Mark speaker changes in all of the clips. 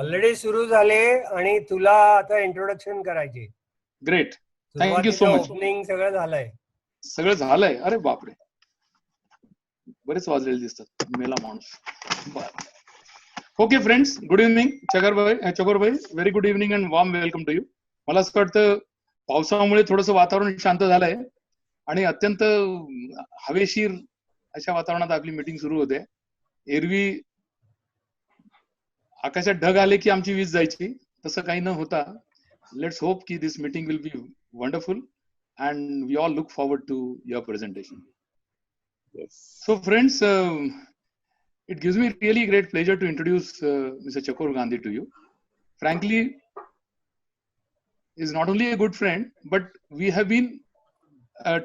Speaker 1: Already सुरू झाले आणि तुला आता इंट्रोडक्शन करायचे.
Speaker 2: Great, thank you so much.
Speaker 1: Opening सगळं झालंय.
Speaker 2: सगळं झालंय. अरे बापरे, बरेच वाजलेले दिसतात. मेला माणूस. Okay friends, good evening. Chakor भाई, very good evening and warm welcome to you. मला असं वाटतं पावसामुळे थोडंसं वातावरण शांत झालंय आणि अत्यंत हवेशीर अशा वातावरणात आपली मीटिंग सुरू होते. एरवी आकाशात ढग आले की आमची वीज जायची, तसं काही न होता लेट्स होप की this meeting will be wonderful and we all look forward to your presentation.
Speaker 3: Yes.
Speaker 2: So friends, it gives me really great pleasure to introduce Mr. Chakor Gandhi to you. Frankly, is not only a good friend, but we have been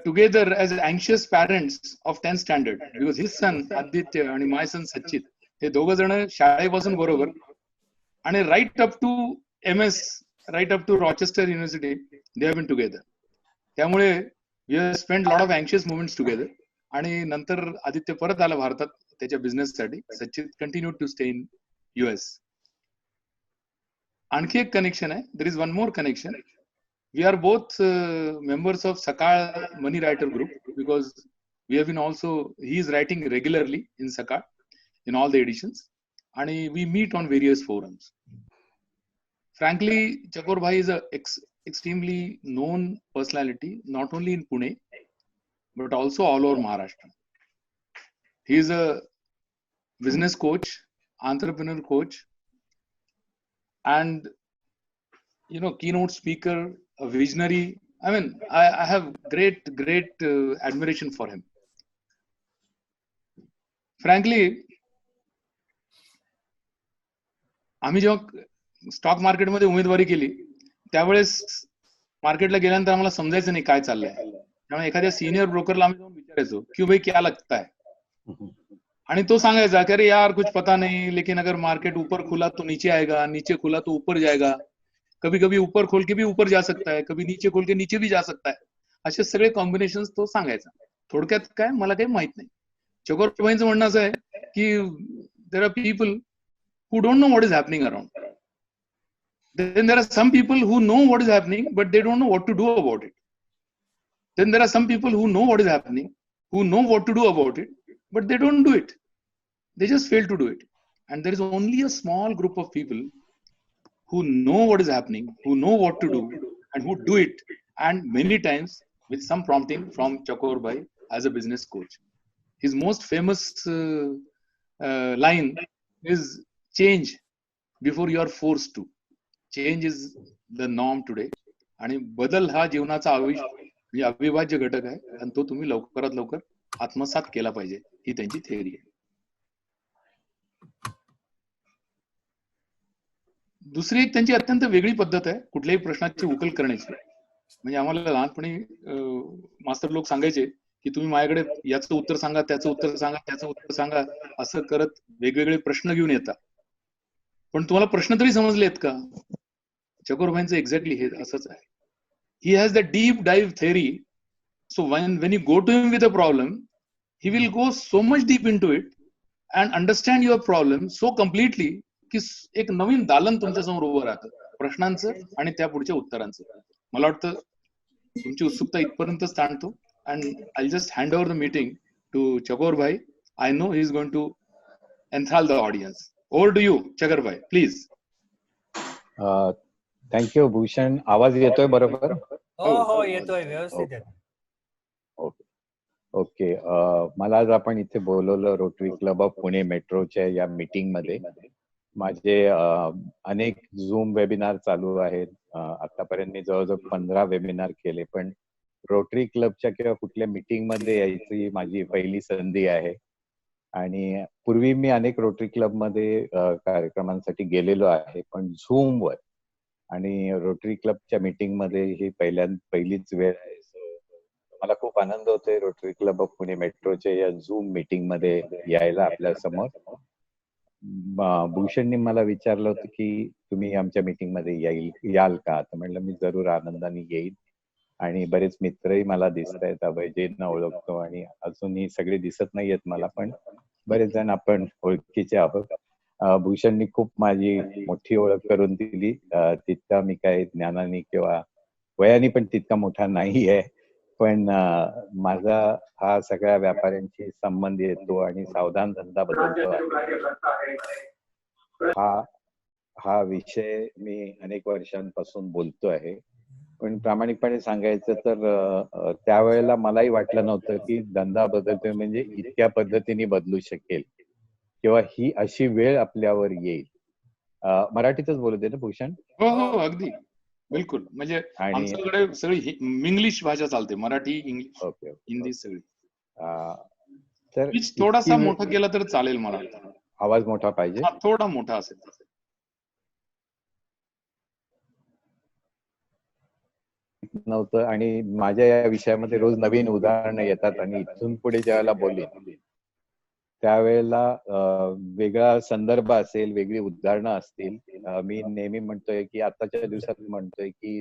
Speaker 2: together as anxious parents of 10th standard, because his son Aditya and my son Sachit, हे दोघ जण शाळेपासून बरोबर आणि right up to MS, right up to Rochester University, they have been together. त्यामुळे we have spend lot of अँशियस moments together. आणि नंतर आदित्य परत आला भारतात त्याच्या बिझनेस साठी. Sachin continue to stay in US. आणखी एक कनेक्शन आहे. There is one more connection. We are both members of Sakal money writer group, because we have been also, he is writing regularly in Sakal in all the editions, आणि we meet on various forums. Frankly, Chakor Bhai is a extremely known personality, not only in Pune, but also all over Maharashtra. He is a business coach, entrepreneur coach, and keynote speaker, a visionary. I mean, I have great admiration for him. Frankly, आम्ही जेव्हा stock मार्केटमध्ये उमेदवारी केली त्यावेळेस मार्केटला गेल्यानंतर आम्हाला समजायचं नाही काय चाललंय. त्यामुळे एखाद्या सिनियर ब्रोकरला आम्ही जाऊन विचारायचो की भाई क्या लगता है, आणि तो सांगायचा की अरे यार कुछ पता नहीं, लेकिन अगर मार्केट ऊपर खुला तो नीचे आएगा, नीचे खुला तो ऊपर जाएगा, कभी कभी ऊपर खोल के भी ऊपर जा सकता है, कभी नीचे खोल के नीचे भी जा सकता है. असे सगळे कॉम्बिनेशन तो सांगायचा. थोडक्यात काय, मला काही माहित नाही. चकोर भाईंचं म्हणणं असं आहे की there are people who don't know what is happening around. Then there are some people who know what is happening, but they don't know what to do about it. Then there are some people who know what is happening, who know what to do about it, but they don't do it. They just fail to do it. And there is only a small group of people who know what is happening, who know what to do, and who do it. And many times with some prompting from Chakor Bhai as a business coach. His most famous line is, change before you are forced to. Change is the norm today. आणि बदल हा जीवनाचा अविभाज्य घटक आहे, आणि तो तुम्ही लवकरात लवकर आत्मसात केला पाहिजे, ही त्यांची थिअरी आहे. दुसरी एक त्यांची अत्यंत वेगळी पद्धत आहे कुठल्याही प्रश्नाची उकल करण्याची. म्हणजे आम्हाला लहानपणी मास्तर लोक सांगायचे की तुम्ही माझ्याकडे याचं उत्तर सांगा, त्याचं उत्तर सांगा, त्याचं उत्तर सांगा, असं करत वेगवेगळे प्रश्न घेऊन येतात. पण तुम्हाला प्रश्न तरी समजलेत का? चकोर भाईंचं एक्झॅक्टली हे असंच आहे. He has the deep डाईव्ह theory. So when you go to him with a problem, he will go so much deep into it and understand your problem so completely की एक नवीन दालन तुमच्या समोर उभं राहतं प्रश्नांचं आणि त्या पुढच्या उत्तरांचं. मला वाटतं तुमची उत्सुकता इथपर्यंतच ताणतो. and I'll just hand over the meeting to Chakor Bhai. I know he is going to enthrall the audience. Over to you, Chakor Bhai, please.
Speaker 3: Thank you Bhushan. आवाज येतोय बरोबर?
Speaker 1: हो येतोय, व्यवस्थित आहे.
Speaker 3: ओके. मला आज आपण इथे बोलवलं रोटरी क्लब ऑफ पुणे मेट्रोच्या या मीटिंग मध्ये. माझे अनेक झूम वेबिनार चालू आहेत. आतापर्यंत मी जवळजवळ 15 वेबिनार केले, पण रोटरी क्लबच्या किंवा कुठल्या मीटिंग मध्ये यायची माझी पहिली संधी आहे. आणि पूर्वी मी अनेक रोटरी क्लब मध्ये कार्यक्रमांसाठी गेलेलो आहे, पण झूम वर आणि रोटरी क्लबच्या मीटिंग मध्ये ही पहिलीच वेळ आहे. मला खूप आनंद होतोय रोटरी क्लब ऑफ पुणे मेट्रोच्या या झूम मीटिंग मध्ये यायला आपल्या समोर. भूषणनी मला विचारलं होतं की तुम्ही आमच्या मीटिंग मध्ये याल का, तर म्हटलं मी जरूर आनंदाने येईल. आणि बरेच मित्रही मला दिसत आहेत, अभयजींना ओळखतो आणि अजूनही सगळे दिसत नाहीयेत मला, पण बरेच जण आपण ओळखीचे आहोत. भूषणनी खूप माझी मोठी ओळख करून दिली. तितका मी काही ज्ञानाने किंवा वयाने पण तितका मोठा नाहीये. पण माझा हा सगळ्या व्यापाऱ्यांशी संबंध येतो आणि सावधान धंदा बदलतो आहे. हा हा विषय मी अनेक वर्षांपासून बोलतो आहे. पण प्रामाणिकपणे सांगायचं तर त्यावेळेला मलाही वाटलं नव्हतं की धंदा बदलतोय म्हणजे इतक्या पद्धतीने बदलू शकेल किंवा ही अशी वेळ आपल्यावर येईल. मराठीतच बोलू दे ना भूषण?
Speaker 2: हो हो अगदी बिलकुल. म्हणजे
Speaker 3: आणि
Speaker 2: आमच्याकडे सगळी इंग्लिश भाषा चालते, मराठी इंग्लिश
Speaker 3: ओके
Speaker 2: हिंदी सगळी.
Speaker 3: तर
Speaker 2: स्पीच
Speaker 3: इतकी
Speaker 2: थोडासा मोठा केला तर चालेल मला.
Speaker 3: आवाज मोठा पाहिजे.
Speaker 2: हा थोडा मोठा असेल.
Speaker 3: नव्हतं आणि माझ्या या विषयामध्ये रोज नवीन उदाहरणं येतात आणि इथून पुढे ज्यावेळेला बोलेन त्यावेळेला वेगळा संदर्भ असेल, वेगळी उदाहरणं असतील. मी नेहमी म्हणतोय की आताच्या दिवसात म्हणतोय की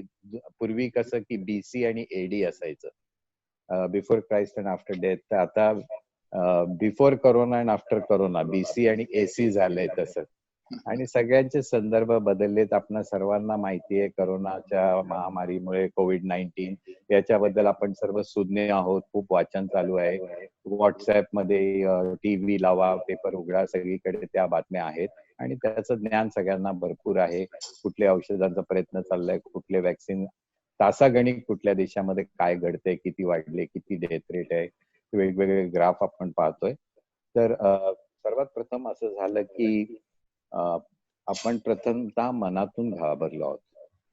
Speaker 3: पूर्वी कसं की बीसी आणि एडी असायचं, before Christ and after death. तर आता before corona and after corona BC आणि एसी झालंय तसं. आणि सगळ्यांचे संदर्भ बदललेत. आपल्या सर्वांना माहिती आहे करोनाच्या महामारीमुळे कोविड-19 याच्याबद्दल आपण सर्व सुज्ञ आहोत. खूप वाचन चालू आहे. व्हॉट्सअप मध्ये टीव्ही लावा, पेपर उघडा, सगळीकडे त्या बातम्या आहेत आणि त्याचं ज्ञान सगळ्यांना भरपूर आहे. कुठल्या औषधांचा प्रयत्न चाललाय, कुठले वॅक्सिन, तासागणिक कुठल्या देशामध्ये काय घडतंय, किती वाढले, किती डेथ रेट आहे, वेगवेगळे ग्राफ आपण पाहतोय. तर सर्वात प्रथम असं झालं की आपण प्रथमतः मनातून घाबरलो आहोत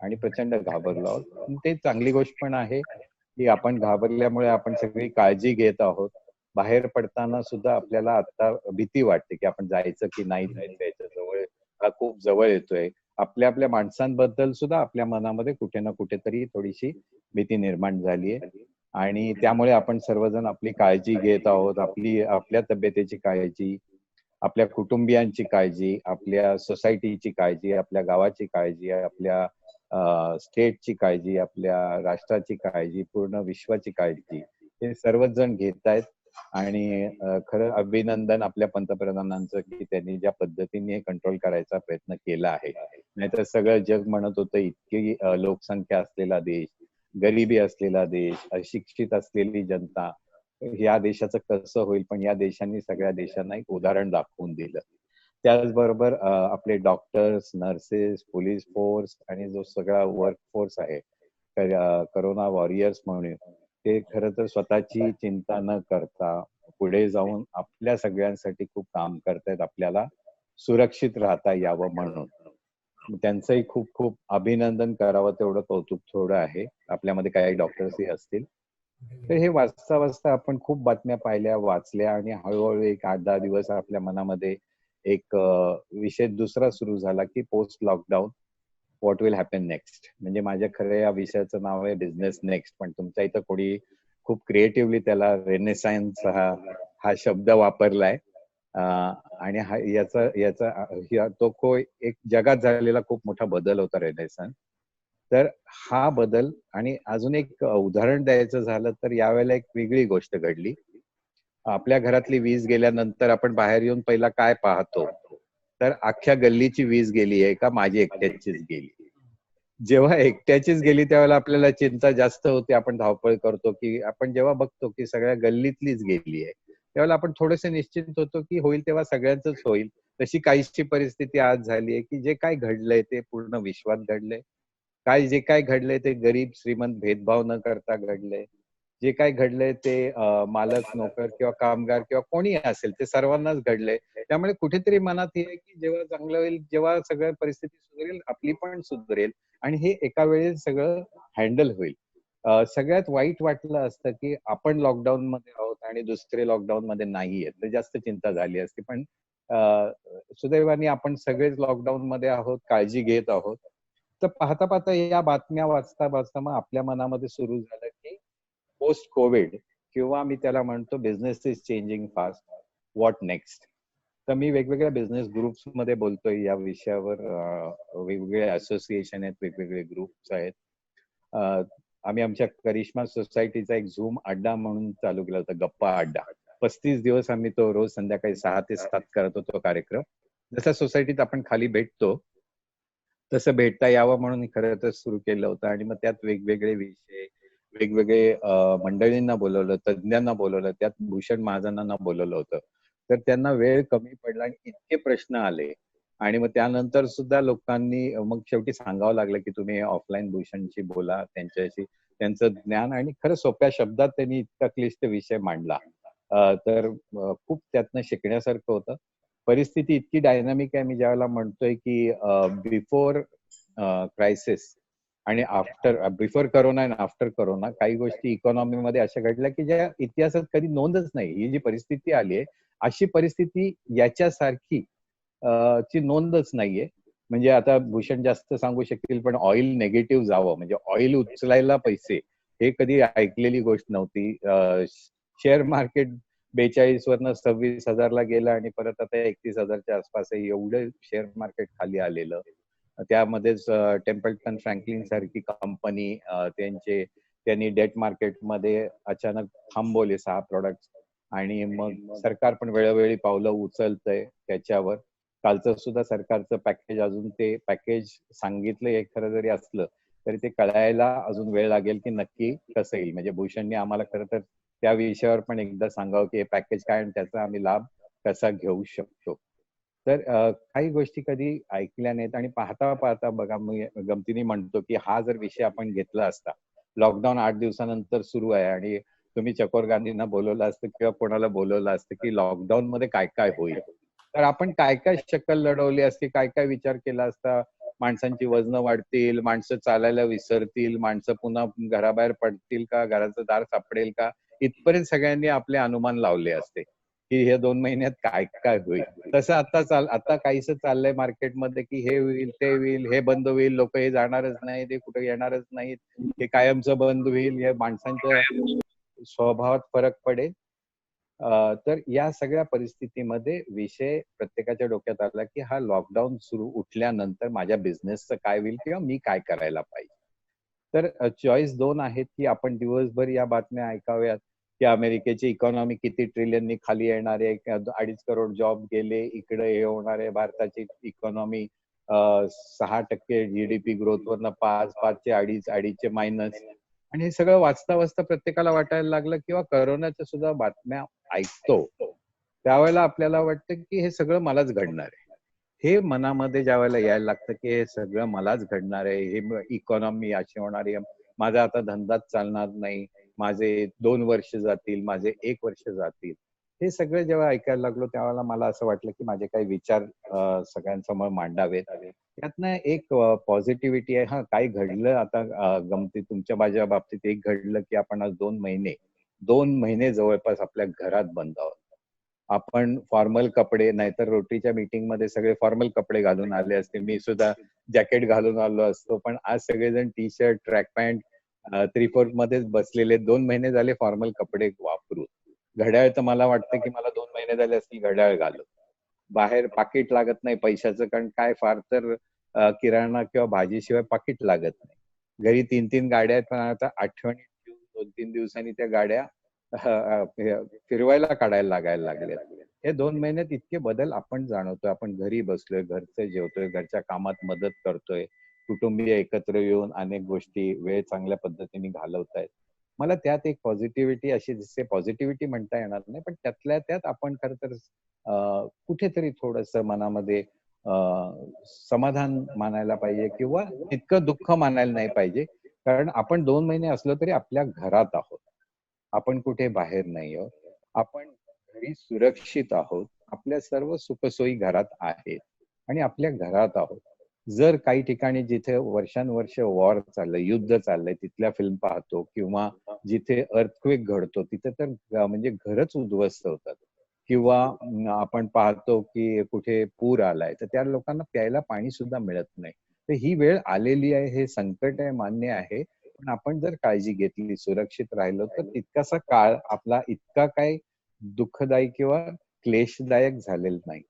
Speaker 3: आणि प्रचंड घाबरलो आहोत. ते चांगली गोष्ट पण आहे की आपण घाबरल्यामुळे आपण सगळी काळजी घेत आहोत. बाहेर पडताना सुद्धा आपल्याला आता भीती वाटते की आपण जायचं की नाही जायचं, याच्या जवळ हा खूप जवळ येतोय. आपल्या आपल्या माणसांबद्दल सुद्धा आपल्या मनामध्ये कुठे ना कुठेतरी थोडीशी भीती निर्माण झाली आहे आणि त्यामुळे आपण सर्वजण आपली काळजी घेत आहोत. आपल्या तब्येतीची काळजी, आपल्या कुटुंबियांची काळजी, आपल्या सोसायटीची काळजी, आपल्या गावाची काळजी, आपल्या स्टेटची काळजी, आपल्या राष्ट्राची काळजी, पूर्ण विश्वाची काळजी हे सर्वच जण घेत आहेत. आणि खरं अभिनंदन आपल्या पंतप्रधानांचं की त्यांनी ज्या पद्धतीने कंट्रोल करायचा प्रयत्न केला आहे. नाहीतर सगळं जग म्हणत होतं इतकी लोकसंख्या असलेला देश, गरिबी असलेला देश, अशिक्षित असलेली जनता, या देशाचं कसं होईल. पण या देशांनी सगळ्या देशांना एक उदाहरण दाखवून दिलं. त्याचबरोबर आपले डॉक्टर्स, नर्सेस, पोलीस फोर्स आणि जो सगळा वर्क फोर्स आहे करोना वॉरियर्स म्हणून, ते खरं तर स्वतःची चिंता न करता पुढे जाऊन आपल्या सगळ्यांसाठी खूप काम करतायत, आपल्याला सुरक्षित राहता यावं म्हणून. त्यांचंही खूप खूप अभिनंदन करावं तेवढं कौतुक थोडं आहे. आपल्यामध्ये काही डॉक्टर्सही असतील. तर हे वाचता वाचता आपण खूप बातम्या पाहिल्या, वाचल्या आणि हळूहळू एक 8-10 दिवस आपल्या मनामध्ये एक विषय दुसरा सुरू झाला की post lockdown what will happen next. म्हणजे माझ्या खरं या विषयाचं नाव आहे बिझनेस नेक्स्ट, पण तुमच्या इथं कोणी खूप क्रिएटिव्हली त्याला रेनेसायन्स हा शब्द वापरलाय. आणि याचा तो एक जगात झालेला खूप मोठा बदल होता रेनेसायन्स. तर हा बदल, आणि अजून एक उदाहरण द्यायचं झालं तर यावेळेला एक वेगळी गोष्ट घडली. आपल्या घरातली वीज गेल्यानंतर आपण बाहेर येऊन पहिला काय पाहतो, तर अख्ख्या गल्लीची वीज गेली आहे का माझी एकट्याचीच गेली. जेव्हा एकट्याचीच गेली त्यावेळेला आपल्याला चिंता जास्त होते, आपण धावपळ करतो. की आपण जेव्हा बघतो की सगळ्या गल्लीतलीच गेली आहे त्यावेळेला आपण थोडेसे निश्चिंत होतो की होईल तेव्हा सगळ्यांचंच होईल. तशी काहीशी परिस्थिती आज झाली आहे की जे काय घडलंय ते पूर्ण विश्वात घडलंय. जे काय घडलंय ते गरीब श्रीमंत भेदभाव न करता घडलंय. जे काय घडलंय ते मालक, नोकर किंवा कामगार किंवा कोणी असेल ते सर्वांनाच घडलंय. त्यामुळे कुठेतरी मनात हे आहे की जेव्हा चांगलं होईल, जेव्हा सगळ्या परिस्थिती सुधारेल, आपली पण सुधारेल आणि हे एका वेळेस सगळं हँडल होईल. सगळ्यात वाईट वाटलं असतं की आपण लॉकडाऊन मध्ये आहोत आणि दुसरे लॉकडाऊन मध्ये नाहीये, तर जास्त चिंता झाली असती. पण सुदैवाने आपण सगळेच लॉकडाऊन मध्ये आहोत, काळजी घेत आहोत. तर पाहता पाहता या बातम्या वाचता वाचता मग आपल्या मनामध्ये सुरू झालं की पोस्ट कोविड, किंवा मी त्याला म्हणतो business is changing fast, what next. तर मी वेगवेगळ्या बिझनेस ग्रुप्स मध्ये बोलतोय या विषयावर. वेगवेगळे असोसिएशन आहेत, वेगवेगळे ग्रुप्स आहेत. आम्ही आमच्या करिश्मा सोसायटीचा एक झूम अड्डा म्हणून चालू केला होता, गप्पा अड्डा. 35 दिवस आम्ही तो रोज संध्याकाळी 6 ते 7 करत होतो कार्यक्रम. जसं सोसायटीत आपण खाली भेटतो तसं भेटता यावं म्हणून खरं तर सुरू केलं होतं. आणि मग त्यात वेगवेगळे विषय, वेगवेगळे मंडळींना बोलवलं, तज्ज्ञांना बोलवलं, त्यात भूषण महाजनांना बोलवलं होतं. तर त्यांना वेळ कमी पडला आणि इतके प्रश्न आले. आणि मग त्यानंतर सुद्धा लोकांनी मग शेवटी सांगावं लागलं की तुम्ही ऑफलाईन भूषणशी बोला, त्यांच्याशी त्यांचं ज्ञान. आणि खरं सोप्या शब्दात त्यांनी इतका क्लिष्ट विषय मांडला. तर खूप त्यातनं शिकण्यासारखं होतं. परिस्थिती इतकी डायनामिक आहे, मी ज्यावेळेला म्हणतोय की बिफोर क्रायसिस आणि बिफोर करोना आणि आफ्टर करोना काही गोष्टी इकॉनॉमीमध्ये अशा घडल्या की ज्या इतिहासात कधी नोंदच नाही. ही जी परिस्थिती आली आहे, अशी परिस्थिती याच्यासारखी ची नोंदच नाहीये. म्हणजे आता भूषण जास्त सांगू शकतील, पण ऑइल नेगेटिव्ह जावं म्हणजे ऑइल उचलायला पैसे, हे कधी ऐकलेली गोष्ट नव्हती. शेअर मार्केट 42 वरनं 26,000ला गेलं आणि परत आता 31,000च्या आसपास आहे. एवढं शेअर मार्केट खाली आलेलं. त्यामध्येच टेम्पल्टन फ्रँकलिन सारखी कंपनी त्यांनी डेट मार्केटमध्ये अचानक थांबवले 6 प्रोडक्ट्स. आणि मग सरकार पण वेळोवेळी पावलं उचलतंय त्याच्यावर. कालचं सुद्धा सरकारचं पॅकेज, अजून ते पॅकेज सांगितलं एक खरं जरी असलं तरी ते कळायला अजून वेळ लागेल की नक्की कसं येईल. म्हणजे भूषणने आम्हाला खरं तर त्या विषयावर पण एकदा सांगावं की हे पॅकेज काय आणि त्याचा आम्ही लाभ कसा घेऊ शकतो. तर काही गोष्टी कधी ऐकल्या नाहीत. आणि पाहता पाहता बघा, मी गमतीने म्हणतो की हा जर विषय आपण घेतला असता, लॉकडाऊन 8 दिवसानंतर सुरू आहे आणि तुम्ही चकोर गांधींना बोलवलं असतं किंवा कोणाला बोलवलं असतं की लॉकडाऊन मध्ये काय काय होईल, तर आपण काय काय शक्कल लढवली असती, काय काय विचार केला असता. माणसांची वजनं वाढतील, माणसं चालायला विसरतील, माणसं पुन्हा घराबाहेर पडतील का, घराचं दार सापडेल का, इथपर्यंत सगळ्यांनी आपले अनुमान लावले असते की हे 2 महिन्यात काय काय होईल. तसं आता काहीसं चाललंय मार्केटमध्ये की हे होईल, ते होईल, हे बंद होईल, लोक हे जाणारच नाही, ते कुठे येणारच नाहीत, हे कायमचं बंद होईल, हे माणसांच्या स्वभावात फरक पडेल. तर या सगळ्या परिस्थितीमध्ये विषय प्रत्येकाच्या डोक्यात आला की हा लॉकडाऊन सुरू उठल्यानंतर माझ्या बिझनेसचं काय होईल किंवा मी काय करायला पाहिजे. तर चॉईस 2 आहेत की आपण दिवसभर या बातम्या ऐकाव्यात की अमेरिकेची इकॉनॉमी किती ट्रिलियननी खाली येणार आहे, 2.5 करोड जॉब गेले, इकडे हे होणार आहे, भारताची इकॉनॉमी 6% जीडीपी ग्रोथ वरनं 5चे 2.5चे मायनस. आणि हे सगळं वाचता वाचता प्रत्येकाला वाटायला लागलं किंवा करोनाच्या सुद्धा बातम्या ऐकतो त्यावेळेला आपल्याला वाटतं की हे सगळं मलाच घडणार आहे. हे मनामध्ये ज्या वेळेला यायला लागतं की हे सगळं मलाच घडणार आहे, हे इकॉनॉमी अशी होणार आहे, माझा आता धंदाच चालणार नाही, माझे 2 वर्ष जातील, माझे 1 वर्ष जातील. हे सगळं जेव्हा ऐकायला लागलो त्यावेळेला मला असं वाटलं की माझे काही विचार सगळ्यांसमोर मांडावेत. त्यातनं एक पॉझिटिव्हिटी आहे. हा काय घडलं आता, गमती तुमच्या माझ्या बाबतीत एक घडलं की आपण आज 2 महिने जवळपास आपल्या घरात बंद आहोत. आपण फॉर्मल कपडे, नाहीतर रोटरीच्या मीटिंग मध्ये सगळे फॉर्मल कपडे घालून आले असते, मी सुद्धा जॅकेट घालून आलो असतो, पण आज सगळेजण टी शर्ट, ट्रॅक पॅन्ट, 3/4 मध्येच बसलेले. 2 महिने झाले फॉर्मल कपडे वापरून. घड्याळ तर मला वाटतं की मला 2 महिने झाले असतील घड्याळ घालून. बाहेर पाकिट लागत नाही पैशाचं, कारण काय फार तर किराणा किंवा भाजीशिवाय पाकिट लागत नाही. घरी 3-3 गाड्या आहेत, पण आता आठवणी 2-3 दिवसांनी त्या गाड्या फिरवायला काढायला लागायला लागल्यात. हे 2 महिन्यात इतके बदल आपण जाणवतोय. आपण घरी बसलोय, घरचं जेवतोय, घरच्या कामात मदत करतोय, कुटुंबीय एकत्र येऊन अनेक गोष्टी वेळ चांगल्या पद्धतीने घालवतायत. मला त्यात एक पॉझिटिव्हिटी अशी दिसते, पॉझिटिव्हिटी म्हणता येणार नाही, पण त्यातल्या त्यात आपण खरं तर कुठेतरी थोडंसं मनामध्ये समाधान मानायला पाहिजे किंवा इतकं दुःख मानायला नाही पाहिजे. कारण आपण 2 महिने असलो तरी आपल्या घरात आहोत. आपण कुठे बाहेर नाही आहोत. आपण घरी सुरक्षित आहोत. आपल्या सर्व सुखसोयी घरात आहेत आणि आपल्या घरात आहोत. जर काही ठिकाणी जिथे वर्षानुवर्ष वॉर चाललंय, युद्ध चाललंय, तिथल्या फिल्म पाहतो किंवा जिथे अर्थक्वेक घडतो तिथे तर म्हणजे घरच उद्ध्वस्त होतात. किंवा आपण पाहतो की कुठे पूर आलाय तर त्या लोकांना प्यायला पाणी सुद्धा मिळत नाही. तर ही वेळ आलेली आहे, हे संकट आहे, मान्य आहे. पण आपण जर काळजी घेतली, सुरक्षित राहिलो तर तितकासा काळ आपला इतका काही दुःखदायी किंवा क्लेशदायक झालेला नाही.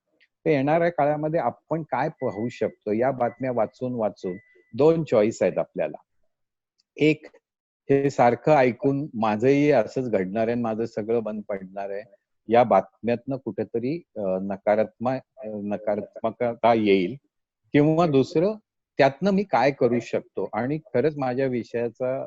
Speaker 3: तर येणाऱ्या काळामध्ये आपण काय पाहू शकतो, या बातम्या वाचून वाचून 2 चॉईस आहेत आपल्याला. एक, हे सारखं ऐकून माझंही असंच घडणार आहे, माझं सगळं बंद पडणार आहे, या बातम्यातनं कुठेतरी नकारात्मकता येईल, किंवा दुसरं त्यातनं मी काय करू शकतो. आणि खरंच माझ्या विषयाचा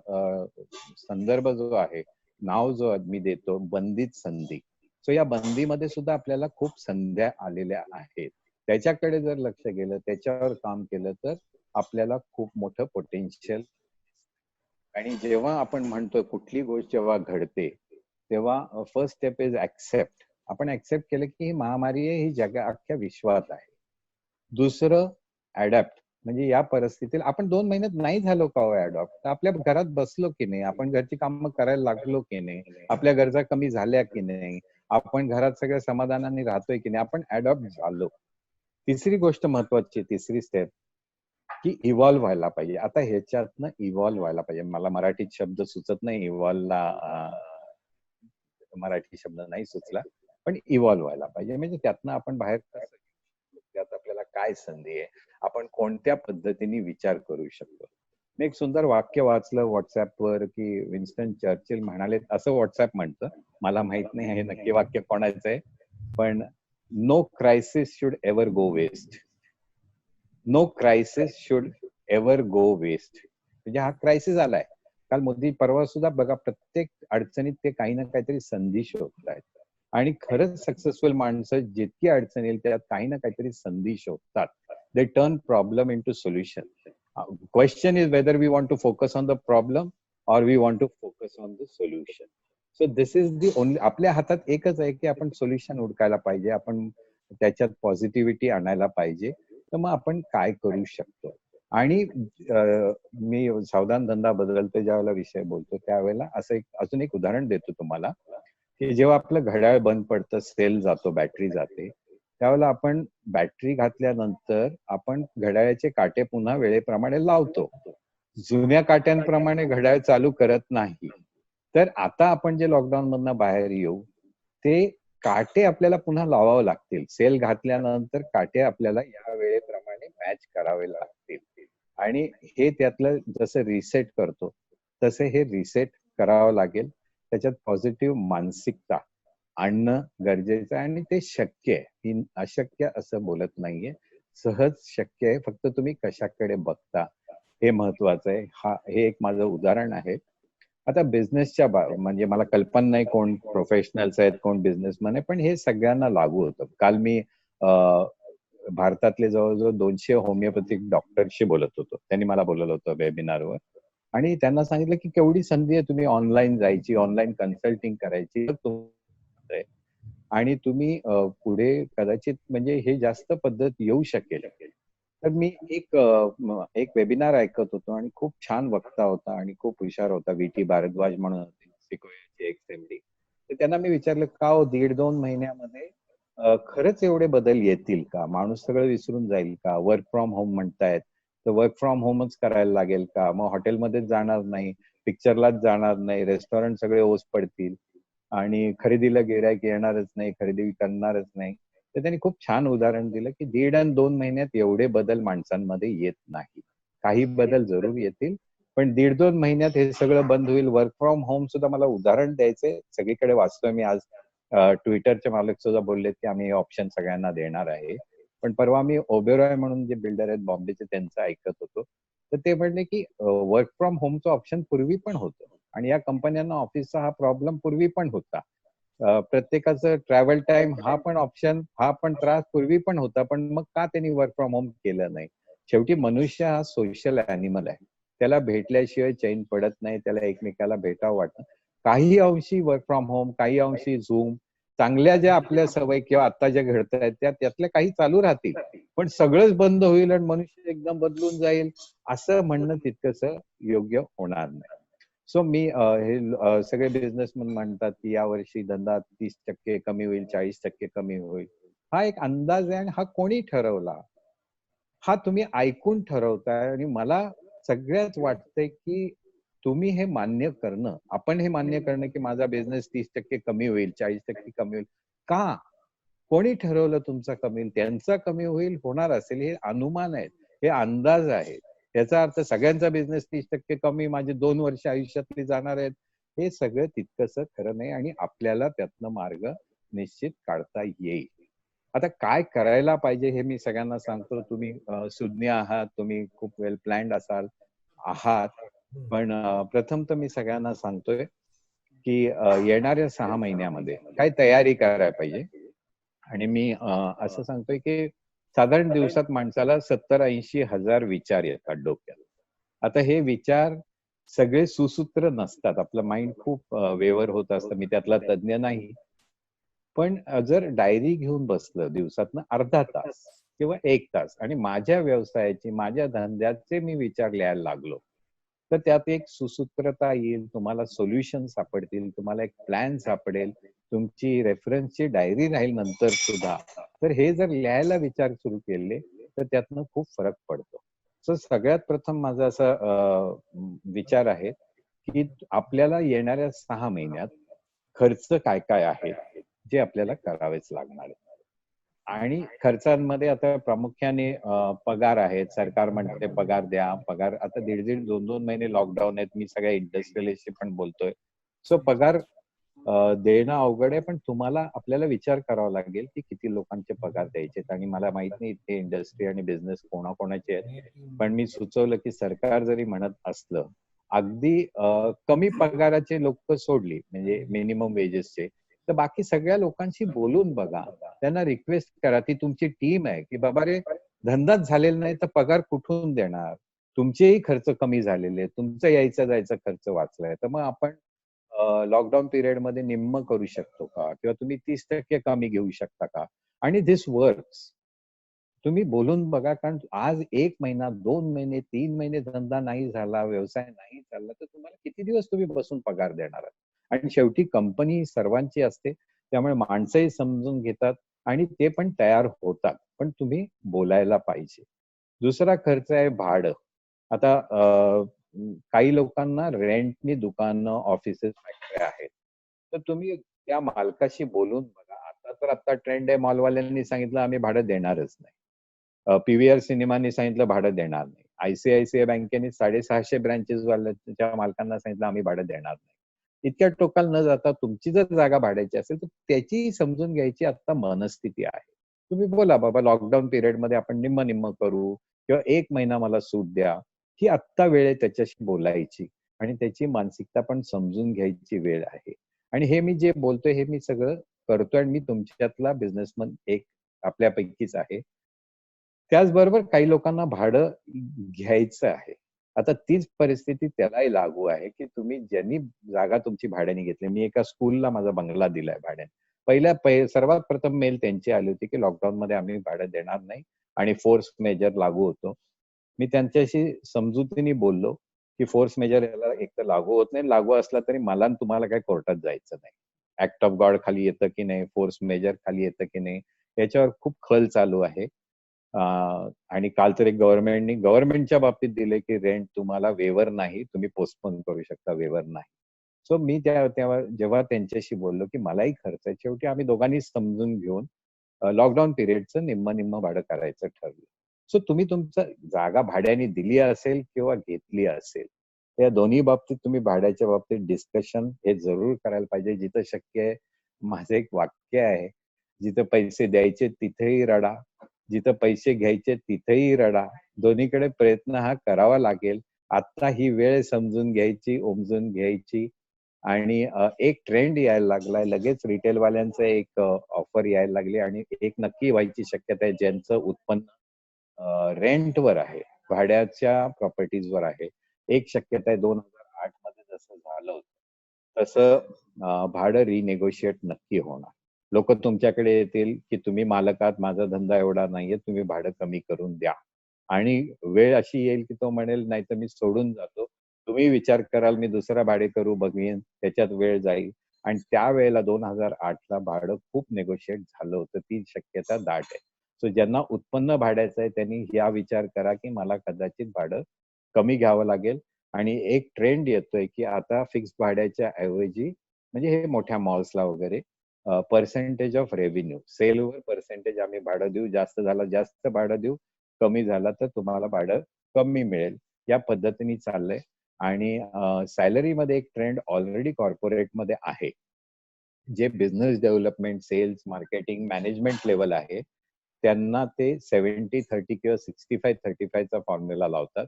Speaker 3: संदर्भ जो आहे, नाव जो मी देतो, बंदित संधी. सो या बंदीमध्ये सुद्धा आपल्याला खूप संध्या आलेल्या आहेत. त्याच्याकडे जर लक्ष गेलं, त्याच्यावर काम केलं, तर आपल्याला खूप मोठं पोटेन्शियल. आणि जेव्हा आपण म्हणतो कुठली गोष्ट जेव्हा घडते, तेव्हा फर्स्ट स्टेप इज ऍक्सेप्ट. आपण ऍक्सेप्ट केलं की ही महामारी आहे, ही अख्ख्या विश्वात आहे. दुसरं अडॅप्ट, म्हणजे या परिस्थितीला आपण 2 महिन्यात नाही झालो का हो अडॉप्ट? आपल्या घरात बसलो की नाही? आपण घरची कामं करायला लागलो की नाही? आपल्या गरजा कमी झाल्या की नाही? आपण घरात सगळ्या समाधानाने राहतोय की नाही? आपण अडॉप्ट झालो. तिसरी गोष्ट महत्वाची, तिसरी स्टेप, की इव्हॉल्व्ह व्हायला पाहिजे. आता ह्याच्यातनं इव्हॉल्व्ह व्हायला पाहिजे. मला मराठीत शब्द सुचत नाही, इव्हॉल्व्हला मराठी शब्द नाही सुचला, पण इव्हॉल्व्ह व्हायला पाहिजे. म्हणजे त्यातनं आपण बाहेर कसं येऊ शकतो, त्यात आपल्याला काय संधी आहे, आपण कोणत्या पद्धतीने विचार करू शकतो. मी एक सुंदर वाक्य वाचलं व्हॉट्सअपवर, की विन्स्टन चर्चिल म्हणाले, असं व्हॉट्सअप म्हणतं, मला माहित नाही हे नक्की वाक्य कोणाचं आहे, पण no crisis should ever go waste. No crisis should ever go waste. म्हणजे हा क्रायसिस आलाय. काल मोदी परवा सुद्धा बघा, प्रत्येक अडचणीत ते काही ना काहीतरी संधी शोधतायत. आणि खरंच सक्सेसफुल माणसं जितकी अडचण येईल त्यात काही ना काहीतरी संधी शोधतात. They turn problem into solution. Question is whether we want to focus on the problem or we want to focus on the solution. So this is the only, आपल्या हातात एकच आहे की आपण सोल्युशन हुडकायला पाहिजे, आपण त्याच्यात पॉझिटिव्हिटी आणायला पाहिजे. तर मग आपण काय करू शकतो. आणि मी सावधान धंदा बदलते ज्यावेळेला विषय बोलतो, त्यावेळेला असं अजून एक उदाहरण देतो तुम्हाला, की जेव्हा आपलं घड्याळ बंद पडतं, सेल जातो, बॅटरी जाते, त्यावेळेला आपण बॅटरी घातल्यानंतर आपण घड्याळाचे काटे पुन्हा वेळेप्रमाणे लावतो. जुन्या काट्यांप्रमाणे घड्याळ चालू करत नाही. तर आता आपण जे लॉकडाऊन मधनं बाहेर येऊ, ते काटे आपल्याला पुन्हा लावावं लागतील. सेल घातल्यानंतर काटे आपल्याला या वेळेप्रमाणे मॅच करावे लागतील. आणि हे त्यातलं जसं रिसेट करतो तसे हे रिसेट करावं लागेल. त्याच्यात पॉझिटिव्ह मानसिकता आणणं गरजेचं आहे. आणि ते शक्य आहे, ही अशक्य असं बोलत नाहीये, सहज शक्य आहे. फक्त तुम्ही कशाकडे बघता हे महत्वाचं आहे. हे एक माझं उदाहरण आहे. आता बिझनेसच्या म्हणजे मला कल्पना नाही कोण प्रोफेशनल्स आहेत, कोण बिझनेसमॅन आहे, पण हे सगळ्यांना लागू होतं. काल मी भारतातले जवळजवळ 200 होमिओपॅथिक डॉक्टरशी बोलत होतो. त्यांनी मला बोलवलं होतं वेबिनारवर, आणि त्यांना सांगितलं की केवढी संधी आहे, तुम्ही ऑनलाईन जायची, ऑनलाईन कन्सल्टिंग करायची, आणि तुम्ही पुढे कदाचित म्हणजे हे जास्त पद्धत येऊ शकेल. तर मी एक वेबिनार ऐकत होतो, आणि खूप छान वक्ता होता आणि खूप हुशार होता, VT भारद्वाज म्हणून सिक्वेन्सचे XMD. तर त्यांना मी विचारलं, का हो 1.5-2 महिन्यामध्ये खरंच एवढे बदल येतील का? माणूस सगळं विसरून जाईल का? वर्क फ्रॉम होम म्हणतायत, तर वर्क फ्रॉम होमच करायला लागेल का? मग हॉटेलमध्येच जाणार नाही, पिक्चरलाच जाणार नाही, रेस्टॉरंट सगळे ओस पडतील, आणि खरेदीला गिऱ्हाईक येणारच नाही, खरेदी करणारच नाही. तर त्यांनी खूप छान उदाहरण दिलं की 1.5 आणि 2 महिन्यात एवढे बदल माणसांमध्ये येत नाही. काही बदल जरूर येतील, पण 1.5-2 महिन्यात हे सगळं बंद होईल. वर्क फ्रॉम होम सुद्धा मला उदाहरण द्यायचंय, सगळीकडे वाचतोय मी आज. ट्विटरचे मालक सुद्धा बोललेत की आम्ही हे ऑप्शन सगळ्यांना देणार आहे. पण परवा मी ओबेरॉय म्हणून जे बिल्डर आहेत बॉम्बेचे, त्यांचं ऐकत होतो, तर ते म्हणले की वर्क फ्रॉम होमचं ऑप्शन पूर्वी पण होतं, आणि या कंपन्यांना ऑफिसचा हा प्रॉब्लेम पूर्वी पण होता. प्रत्येकाचं ट्रॅव्हल टाइम हा पण ऑप्शन, हा पण त्रास पूर्वी पण होता, पण मग का त्यांनी वर्क फ्रॉम होम केलं नाही? शेवटी मनुष्य हा सोशल अॅनिमल आहे, त्याला भेटल्याशिवाय चैन पडत नाही, त्याला एकमेकाला भेटावं वाटतं. काही अंशी वर्क फ्रॉम होम, काही अंशी झूम, चांगल्या ज्या आपल्या सवय किंवा आता ज्या घडत आहेत त्यातल्या काही चालू राहतील, पण सगळंच बंद होईल आणि मनुष्य एकदम बदलून जाईल असं म्हणणं तितकंसं योग्य होणार नाही. सो मी हे सगळे बिझनेसमन म्हणतात की यावर्षी धंदा 30% कमी होईल, 40% कमी होईल. हा एक अंदाज आहे, आणि हा कोणी ठरवला? हा तुम्ही ऐकून ठरवताय. आणि मला सगळ्यात वाटतंय की तुम्ही हे मान्य करणं, आपण हे मान्य करणं की माझा बिझनेस 30% कमी होईल, 40% कमी होईल. का? कोणी ठरवलं तुमचा कमी होईल? त्यांचा कमी होईल, होणार असेल, हे अनुमान आहेत, हे अंदाज आहेत. याचा अर्थ सगळ्यांचा बिझनेस 30% कमी, माझे 2 वर्ष आयुष्यातली जाणार आहेत, हे सगळं तितकंसं खरं नाही. आणि आपल्याला त्यातनं मार्ग निश्चित काढता येईल. आता काय करायला पाहिजे हे मी सगळ्यांना सांगतो. तुम्ही सुज्ञ आहात, तुम्ही खूप वेल प्लॅन्ड आहात. पण प्रथम तर मी सगळ्यांना सांगतोय की येणाऱ्या 6 महिन्यामध्ये काय तयारी करायला पाहिजे. आणि मी असं सांगतोय की साधारण दिवसात माणसाला 70-80 हजार विचार येतात डोक्यात. आता हे विचार सगळे सुसूत्र नसतात. आपलं माइंड खूप वेव्हर होत असतं. मी त्यातला तज्ञ नाही. पण जर डायरी घेऊन बसलं दिवसातनं अर्धा तास किंवा 1 तास आणि माझ्या व्यवसायाची, माझ्या धंद्याचे मी विचार लिहायला लागलो, तर त्यात एक सुसूत्रता येईल, तुम्हाला सोल्युशन सापडतील, तुम्हाला एक प्लॅन सापडेल, तुमची रेफरन्सची डायरी राहील नंतर सुद्धा. तर हे जर लिहायला विचार सुरू केले तर त्यातनं खूप फरक पडतो. सो सगळ्यात प्रथम माझा असा विचार आहे की आपल्याला येणाऱ्या 6 महिन्यात खर्च काय काय आहे जे आपल्याला करावेच लागणार आहे. आणि खर्चांमध्ये आता प्रामुख्याने पगार आहेत. सरकार म्हणते पगार द्या, पगार. आता 1.5 2 महिने लॉकडाऊन आहेत. मी सगळ्या इंडस्ट्रियलिस्टशी पण बोलतोय. सो पगार देणं अवघड आहे, पण तुम्हाला आपल्याला विचार करावा लागेल की किती लोकांचे पगार द्यायचे. आणि मला माहित नाही इथे इंडस्ट्री आणि बिझनेस कोणाकोणाचे आहेत, पण मी सुचवलं की सरकार जरी म्हणत असलं अगदी कमी पगाराचे लोक सोडली, म्हणजे मिनिमम वेजेसचे, तर बाकी सगळ्या लोकांशी बोलून बघा. त्यांना रिक्वेस्ट करा. ती तुमची टीम आहे की बाबा रे, धंदाच झालेला नाही तर पगार कुठून देणार? तुमचेही खर्च कमी झालेले, तुमचा यायचा जायचा खर्च वाचलाय, तर मग आपण लॉकडाऊन पिरियड मध्ये निम्म करू शकतो का? किंवा तुम्ही 30% कमी घेऊ शकता का? आणि धिस वर्क्स. तुम्ही बोलून बघा. कारण आज 1 महिना, 2 महिने, 3 महिने धंदा नाही झाला, व्यवसाय नाही चालला, तर तुम्हाला किती दिवस तुम्ही बसून पगार देणार आहात? आणि शेवटी कंपनी सर्वांची असते, त्यामुळे माणसंही समजून घेतात आणि ते पण तयार होतात. पण तुम्ही बोलायला पाहिजे. दुसरा खर्च आहे भाडं. आता काही लोकांना रेंटनी दुकानं, ऑफिसेस, फॅक्टऱ्या आहेत. तर तुम्ही त्या मालकाशी बोलून बघा. आता ट्रेंड आहे, मॉलवाल्यांनी सांगितलं आम्ही भाडं देणारच नाही. पीव्हीआर सिनेमांनी सांगितलं भाडं देणार नाही. आयसीआयसीआय बँकेने 650 ब्रँचेस वाल्याच्या मालकांना सांगितलं आम्ही भाडं देणार नाही. इतक्या टोकाला न जाता तुमची जर जागा भाड्याची असेल तर त्याची समजून घ्यायची आता मनस्थिती आहे. तुम्ही बोला बाबा लॉकडाऊन पिरियड मध्ये आपण निम्म निम्म करू किंवा 1 महिना मला सूट द्या. ही आत्ता वेळ आहे त्याच्याशी बोलायची आणि त्याची मानसिकता पण समजून घ्यायची वेळ आहे. आणि हे मी जे बोलतोय हे मी सगळं करतोय आणि मी तुमच्यातला बिझनेसमन एक आपल्यापैकीच आहे. त्याचबरोबर काही लोकांना भाडं घ्यायचं आहे. आता तीच परिस्थिती त्यालाही लागू आहे की तुम्ही ज्यांनी जागा तुमची भाड्याने घेतली. मी एका स्कूलला माझा बंगला दिलाय भाड्याने. सर्वात प्रथम मेल त्यांची आली होती की लॉकडाऊन मध्ये आम्ही भाडं देणार नाही आणि फोर्स मेजर लागू होतो. मी त्यांच्याशी समजुतीने बोललो की फोर्स मेजर याला एक तर लागू होत नाही, लागू असला तरी मला आणि तुम्हाला काही कोर्टात जायचं नाही. ऍक्ट ऑफ गॉड खाली येतं की नाही, फोर्स मेजर खाली येतं की नाही, याच्यावर खूप खल चालू आहे. आणि काल तर एक गव्हर्नमेंटच्या बाबतीत दिले की रेंट तुम्हाला वेवर नाही, तुम्ही पोस्टपोन करू शकता, वेवर नाही. सो मी तेव्हा जेव्हा त्यांच्याशी बोललो की मलाही खर्च आहे, शेवटी आम्ही दोघांनी समजून घेऊन लॉकडाऊन पिरियडचं निम्म निम्म भाडं करायचं ठरलं. सो तुम्ही तुमचं जागा भाड्याने दिली असेल किंवा घेतली असेल, या दोन्ही बाबतीत तुम्ही भाड्याच्या बाबतीत डिस्कशन हे जरूर करायला पाहिजे. जिथं शक्य आहे, माझं एक वाक्य आहे, जिथं पैसे द्यायचे तिथेही रडा, जिथं पैसे घ्यायचे तिथेही रडा. दोन्हीकडे प्रयत्न हा करावा लागेल. आता ही वेळ समजून घ्यायची, उमजून घ्यायची. आणि एक ट्रेंड यायला लागलाय. लगेच रिटेलवाल्यांचं एक ऑफर यायला लागली आणि एक नक्की व्हायची शक्यता आहे, ज्यांचं उत्पन्न रेंटवर आहे, भाड्याच्या प्रॉपर्टीजवर आहे. एक शक्यता आहे 2008 मध्ये जसं झालं होतं तसं भाडं रिनेगोशिएट नक्की होणार. लोक तुमच्याकडे येतील की तुम्ही मालक आहात, माझा धंदा एवढा नाहीये, तुम्ही भाडं कमी करून द्या. आणि वेळ अशी येईल की तो म्हणेल नाही तर मी सोडून जातो. तुम्ही विचार कराल मी दुसरा भाडेकरू बघेन, त्याच्यात वेळ जाईल. आणि त्यावेळेला 2008 ला भाडं खूप नेगोशिएट झालं होतं. ती शक्यता दाट आहे. सो ज्यांना उत्पन्न भाड्याचं आहे त्यांनी या विचार करा की मला कदाचित भाडं कमी घ्यावं लागेल. आणि एक ट्रेंड येतोय की आता फिक्स भाड्याच्या ऐवजी, म्हणजे हे मोठ्या मॉल्सला वगैरे, पर्सेंटेज ऑफ रेव्हेन्यू, सेलवर पर्सेंटेज आम्ही भाडं देऊ, जास्त झालं जास्त भाडं देऊ, कमी झाला तर तुम्हाला भाडं कमी मिळेल, या पद्धतीने चाललंय. आणि सॅलरीमध्ये एक ट्रेंड ऑलरेडी कॉर्पोरेटमध्ये आहे जे business development, sales, marketing, management level आहे त्यांना ते 70-30 किंवा 65-35 चा फॉर्म्युला लावतात.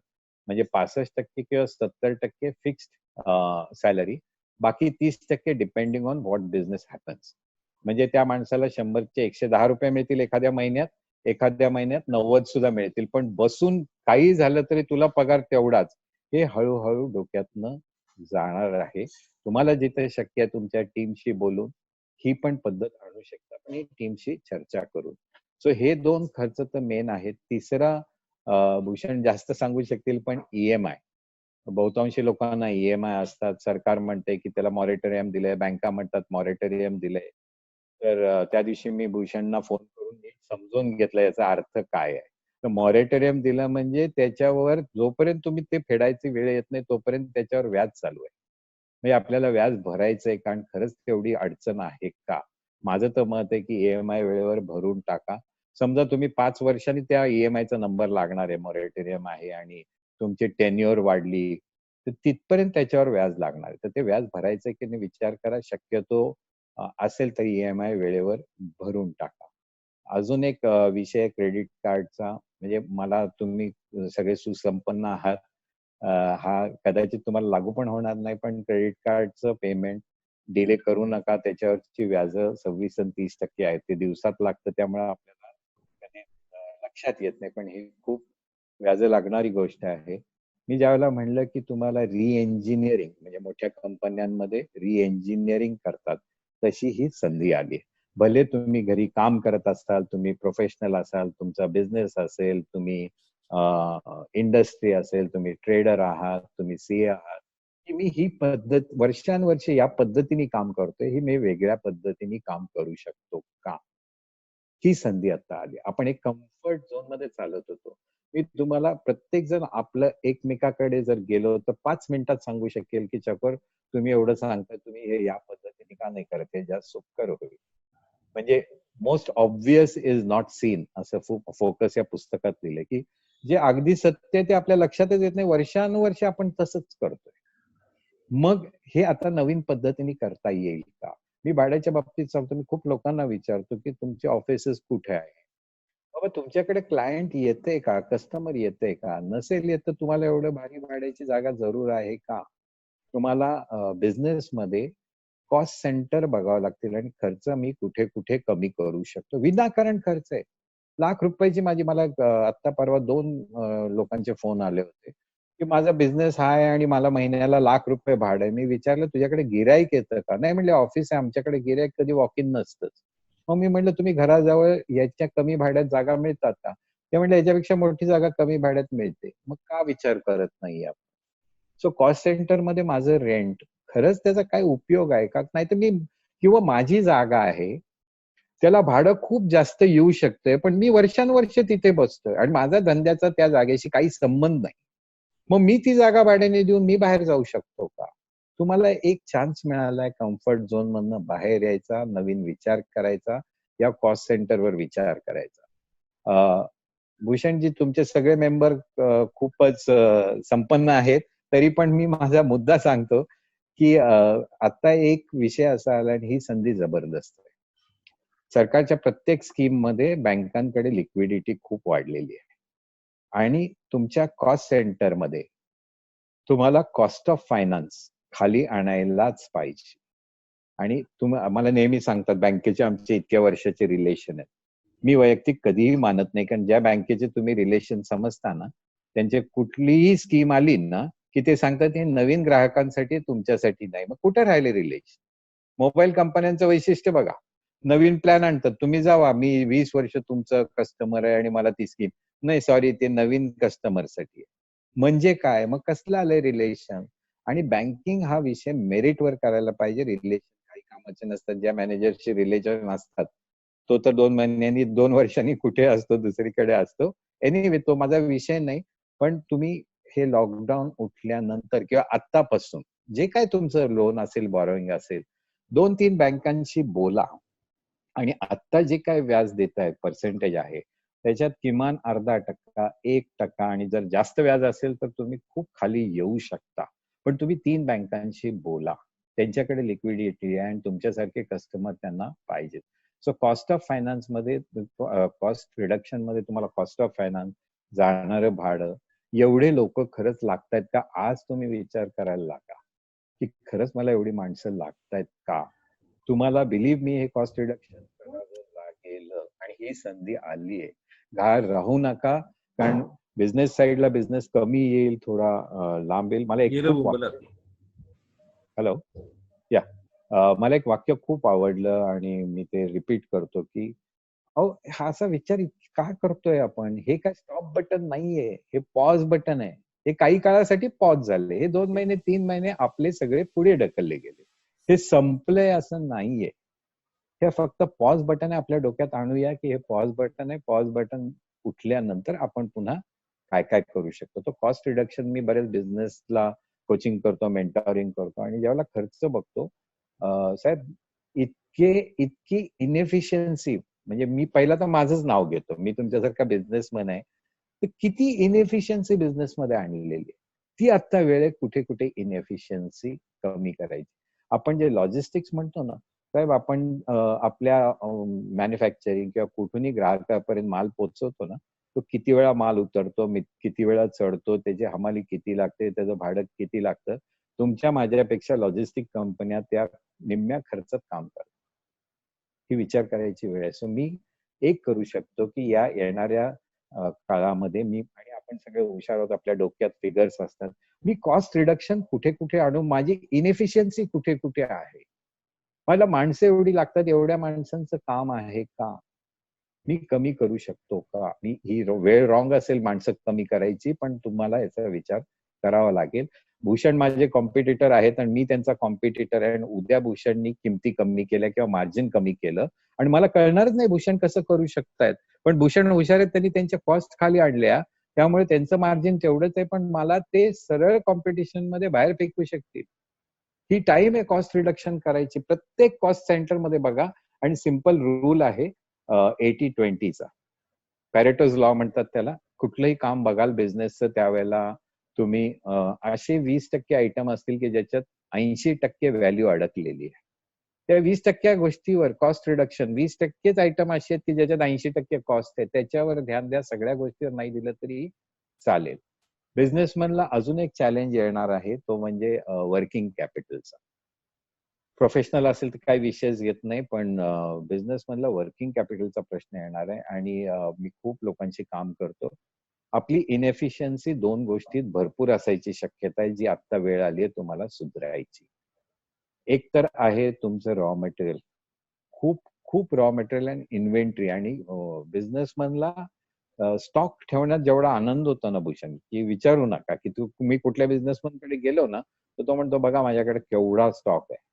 Speaker 3: म्हणजे 65% किंवा 70% फिक्स्ड सॅलरी, बाकी 30% depending on what business happens. म्हणजे त्या माणसाला 100चे 110 रुपये मिळतील एखाद्या महिन्यात, एखाद्या महिन्यात 90 सुद्धा मिळतील, पण बसून काही झालं तरी तुला पगार तेवढाच, हे हळूहळू डोक्यातनं जाणार आहे. तुम्हाला जिथे शक्य आहे तुमच्या टीमशी बोलून ही पण पद्धत आणू शकता, पण ही टीमशी चर्चा करून. सो हे 2 खर्च तर मेन आहेत. तिसरा भूषण जास्त सांगू शकतील, पण EMI. बहुतांशी लोकांना EMI असतात. सरकार म्हणते की त्याला मॉरेटोरियम दिलंय, बँका म्हणतात मॉरेटोरियम दिलंय. तर त्या दिवशी मी भूषणना फोन करून नीट समजून घेतलं याचा अर्थ काय आहे. तर मॉरेटोरियम दिलं म्हणजे त्याच्यावर जोपर्यंत तुम्ही ते फेडायची वेळ येत नाही तोपर्यंत त्याच्यावर व्याज चालू आहे. म्हणजे आपल्याला व्याज भरायचंय कारण खरंच तेवढी अडचण आहे का? माझं तर मत आहे की EMI वेळेवर भरून टाका. समजा तुम्ही 5 वर्षांनी त्या EMI चा नंबर लागणार आहे, मॉरेटोरियम आहे आणि तुमची टेन्युअर वाढली, तर तिथपर्यंत त्याच्यावर व्याज लागणार आहे. तर ते व्याज भरायचं की नाही विचार करा. शक्यतो असेल तर EMI वेळेवर भरून टाका. अजून एक विषय क्रेडिट कार्डचा, म्हणजे मला तुम्ही सगळे सुसंपन्न आहात, हा कदाचित तुम्हाला लागू पण होणार नाही, पण क्रेडिट कार्डचं पेमेंट डिले करू नका. त्याच्यावरची व्याज 26 आणि 30% आहेत. ते दिवसात लागतं त्यामुळे आपल्याला कधी लक्षात येत नाही, पण ही खूप व्याज लागणारी गोष्ट आहे. मी ज्यावेळेला म्हणलं की तुम्हाला रिएंजिनिअरिंग, म्हणजे मोठ्या कंपन्यांमध्ये रिएंजिनिअरिंग करतात, तशी ही संधी आली. भले तुम्ही घरी काम करत असाल, तुम्ही प्रोफेशनल असाल, तुमचा बिझनेस असेल, तुम्ही इंडस्ट्री असेल, तुम्ही ट्रेडर आहात, तुम्ही CA आहात, की मी ही पद्धत वर्षानुवर्षे या पद्धतीने काम करतोय, ही मी वेगळ्या पद्धतीने काम करू शकतो का? ही संधी आता आली. आपण एक कम्फर्ट झोन मध्ये चालत होतो. मी तुम्हाला प्रत्येक जण आपलं एकमेकाकडे जर गेलो तर 5 मिनिटात सांगू शकेल की चकोर तुम्ही एवढं सांगताय, तुम्ही हे या पद्धतीने का नाही करत, हे जास्त सुकर होईल. म्हणजे most obvious is not seen असं फोकस या पुस्तकात लिहिलंय, की जे अगदी सत्य आहे ते आपल्या लक्षातच येत नाही. वर्षानुवर्षे आपण तसंच करतोय. मग हे आता नवीन पद्धतीने करता येईल का? मी भाड्याच्या बाबतीत सांगतो, मी खूप लोकांना विचारतो की तुमचे ऑफिसेस कुठे आहे? बाबा तुमच्याकडे क्लायंट येते का? कस्टमर येते का? नसेल येत तर तुम्हाला एवढं भारी भाड्याची जागा जरूर आहे का? तुम्हाला बिझनेसमध्ये कॉस्ट सेंटर बघावं लागतील आणि खर्च मी कुठे कुठे कमी करू शकतो. विनाकारण खर्च आहे. लाख रुपयाची मला आत्ता परवा 2 लोकांचे फोन आले होते, की माझा बिझनेस हा आहे आणि मला महिन्याला लाख रुपये भाडं आहे. मी विचारलं तुझ्याकडे गिराईक येतं का? नाही म्हणले ऑफिस आहे आमच्याकडे, गिराईक कधी वॉक इन नसतंच. मग मी म्हटलं तुम्ही घराजवळ याच्या कमी भाड्यात जागा मिळतात का? ते म्हणले याच्यापेक्षा मोठी जागा कमी भाड्यात मिळते. मग का विचार करत नाही आपण? सो कॉस्ट सेंटर मध्ये माझं रेंट खरंच त्याचा काय उपयोग आहे का? नाहीतर मी किंवा माझी जागा आहे त्याला भाडं खूप जास्त येऊ शकतंय, पण मी वर्षानुवर्षे तिथे बसतोय आणि माझा धंद्याचा त्या जागेशी काही संबंध नाही. मग मी ती जागा भाड्याने देऊन मी बाहेर जाऊ शकतो का? तुम्हाला एक चान्स मिळालाय कम्फर्ट झोन मधनं बाहेर यायचा, नवीन विचार करायचा, या कॉस्ट सेंटरवर विचार करायचा. भूषणजी तुमचे सगळे मेंबर खूपच संपन्न आहेत, तरी पण मी माझा मुद्दा सांगतो की आता एक विषय असा आला आणि ही संधी जबरदस्त आहे. सरकारच्या प्रत्येक स्कीम मध्ये बँकांकडे लिक्विडिटी खूप वाढलेली आहे आणि तुमच्या कॉस्ट सेंटर मध्ये तुम्हाला कॉस्ट ऑफ फायनान्स खाली आणायलाच पाहिजे. आणि तुम्ही आम्हाला नेहमी सांगतात बँकेचे आमचे इतक्या वर्षाचे रिलेशन आहेत. मी वैयक्तिक कधीही मानत नाही, कारण ज्या बँकेचे तुम्ही रिलेशन समजता ना, त्यांची कुठलीही स्कीम आली ना की ते सांगतात हे नवीन ग्राहकांसाठी, तुमच्यासाठी नाही. मग कुठे राहिले रिलेशन? मोबाईल कंपन्यांचं वैशिष्ट्य बघा, नवीन प्लॅन आणतात, तुम्ही जावा, मी 20 वर्ष तुमचं कस्टमर आहे आणि मला ती स्कीम नाही, सॉरी ते नवीन कस्टमरसाठी आहे. म्हणजे काय? मग कसलं आलंय रिलेशन? आणि बँकिंग हा विषय मेरिटवर करायला पाहिजे. रिलेशन काही कामाचे नसतात. ज्या मॅनेजरशी रिलेशन असतात तो तर 2 महिन्यांनी 2 वर्षांनी कुठे असतो, दुसरीकडे असतो. एनिवे तो माझा विषय नाही. पण तुम्ही हे लॉकडाऊन उठल्यानंतर किंवा आत्तापासून जे काय तुमचं लोन असेल, बॉरोइंग असेल, 2-3 बँकांशी बोला आणि आत्ता जे काय व्याज देत आहेत, पर्सेंटेज आहे, त्याच्यात किमान 0.5%, 1% आणि जर जास्त व्याज असेल तर तुम्ही खूप खाली येऊ शकता. पण तुम्ही 3 बँकांशी बोला. त्यांच्याकडे लिक्विडिटी आहे आणि तुमच्यासारखे कस्टमर त्यांना पाहिजेत. सो कॉस्ट ऑफ फायनान्स मध्ये, कॉस्ट रिडक्शन मध्ये तुम्हाला कॉस्ट ऑफ फायनान्स, जाणारं भाडं, एवढे लोक खरंच लागतायत का? आज तुम्ही विचार करायला लागा की खरंच मला एवढी माणसं लागतायत का? तुम्हाला बिलीव्ह मी, हे कॉस्ट रिडक्शन करावं लागेल आणि ही संधी आली आहे. घाण राहू नका, कारण बिझनेस साईडला बिझनेस कमी येईल, थोडा लांब येईल. मला एक खूप हॅलो या मला एक वाक्य खूप आवडलं आणि मी ते रिपीट करतो की अहो, हा असा विचार का करतोय आपण? हे काय स्टॉप बटन नाहीये, हे पॉज बटन आहे. हे काही काळासाठी पॉज झाले. हे 2 महिने 3 महिने आपले सगळे पुढे ढकलले गेले. हे संपलंय असं नाहीये. हे फक्त पॉज बटन आहे. आपल्या डोक्यात आणूया की हे पॉज बटन आहे. पॉज बटन उठल्यानंतर आपण पुन्हा काय काय करू शकतो. तो कॉस्ट रिडक्शन मी बरेच बिझनेसला कोचिंग करतो, मेंटॉरिंग करतो आणि ज्यावेळेला खर्च बघतो, साहेब इतकी इनएफिशियन्सी, म्हणजे मी पहिला तर माझंच नाव घेतो, मी तुमच्यासारखा बिझनेसमॅन आहे, तर किती इनएफिशियन्सी बिझनेसमध्ये आणलेली आहे. ती आता वेळ आहे कुठे कुठे इनएफिशियन्सी कमी करायची. आपण जे लॉजिस्टिक्स म्हणतो ना साहेब, आपण आपल्या मॅन्युफॅक्चरिंग किंवा कुठूनही ग्राहकापर्यंत माल पोहोचवतो ना, तो किती वेळा माल उतरतो, किती वेळा चढतो, त्याची हमाली किती लागते, त्याचं भाडं किती लागतं, तुमच्या माझ्यापेक्षा लॉजिस्टिक कंपन्या त्या निम्म्या खर्चात काम करतात. ही विचार करायची वेळ आहे. सो मी एक करू शकतो की या येणाऱ्या काळामध्ये मी, आणि आपण सगळे हुशार आहोत, आपल्या डोक्यात फिगर्स असतात, मी कॉस्ट रिडक्शन कुठे कुठे आणू, माझी इनएफिशियन्सी कुठे कुठे आहे, मला माणसं एवढी लागतात, एवढ्या माणसांचं काम आहे का, मी कमी करू शकतो का? ही वेळ रॉंग असेल माणसं कमी करायची, पण तुम्हाला याचा विचार करावा लागेल. भूषण माझे कॉम्पिटिटर आहेत आणि मी त्यांचा कॉम्पिटिटर आहे, आणि उद्या भूषणनी किमती कमी केल्या किंवा मार्जिन कमी केलं आणि मला कळणारच नाही भूषण कसं करू शकतायत, पण भूषण हुशार आहेत, त्यांनी त्यांच्या कॉस्ट खाली आणल्या, त्यामुळे त्यांचं मार्जिन तेवढंच आहे, पण मला ते सरळ कॉम्पिटिशन मध्ये बाहेर फेकू शकतील. ही टाइम आहे कॉस्ट रिडक्शन करायची. प्रत्येक कॉस्ट सेंटर मध्ये बघा, आणि सिंपल रूल आहे 80-20चा, पॅरेटोज लॉ म्हणतात त्याला. कुठलंही काम बघाल बिझनेसचं, त्यावेळेला तुम्ही असे 20% आयटम असतील की ज्याच्यात 80% व्हॅल्यू अडकलेली आहे. त्या 20% गोष्टीवर कॉस्ट रिडक्शन, 20%च आयटम असे आहेत की ज्याच्यात 80% कॉस्ट आहे, त्याच्यावर ध्यान द्या. सगळ्या गोष्टीवर नाही दिलं तरी चालेल. बिझनेसमॅनला अजून एक चॅलेंज येणार आहे, तो म्हणजे वर्किंग कॅपिटलचा. प्रोफेशनल असेल तर काही विषयच घेत नाही, पण बिझनेसमॅनला वर्किंग कॅपिटलचा प्रश्न येणार आहे. आणि मी खूप लोकांशी काम करतो. आपली इनएफिशियन्सी 2 गोष्टीत भरपूर असायची शक्यता आहे, जी आता वेळ आली आहे तुम्हाला सुधारायची. एक तर आहे तुमचं रॉ मटेरियल. खूप खूप रॉ मटेरियल आणि इन्व्हेंटरी. आणि बिझनेसमॅनला स्टॉक ठेवण्यात जेवढा आनंद होता ना भूषण, की विचारू नका. की मी कुठल्या बिझनेसमॅन कडे गेलो ना, तर तो म्हणतो बघा माझ्याकडे केवढा स्टॉक आहे.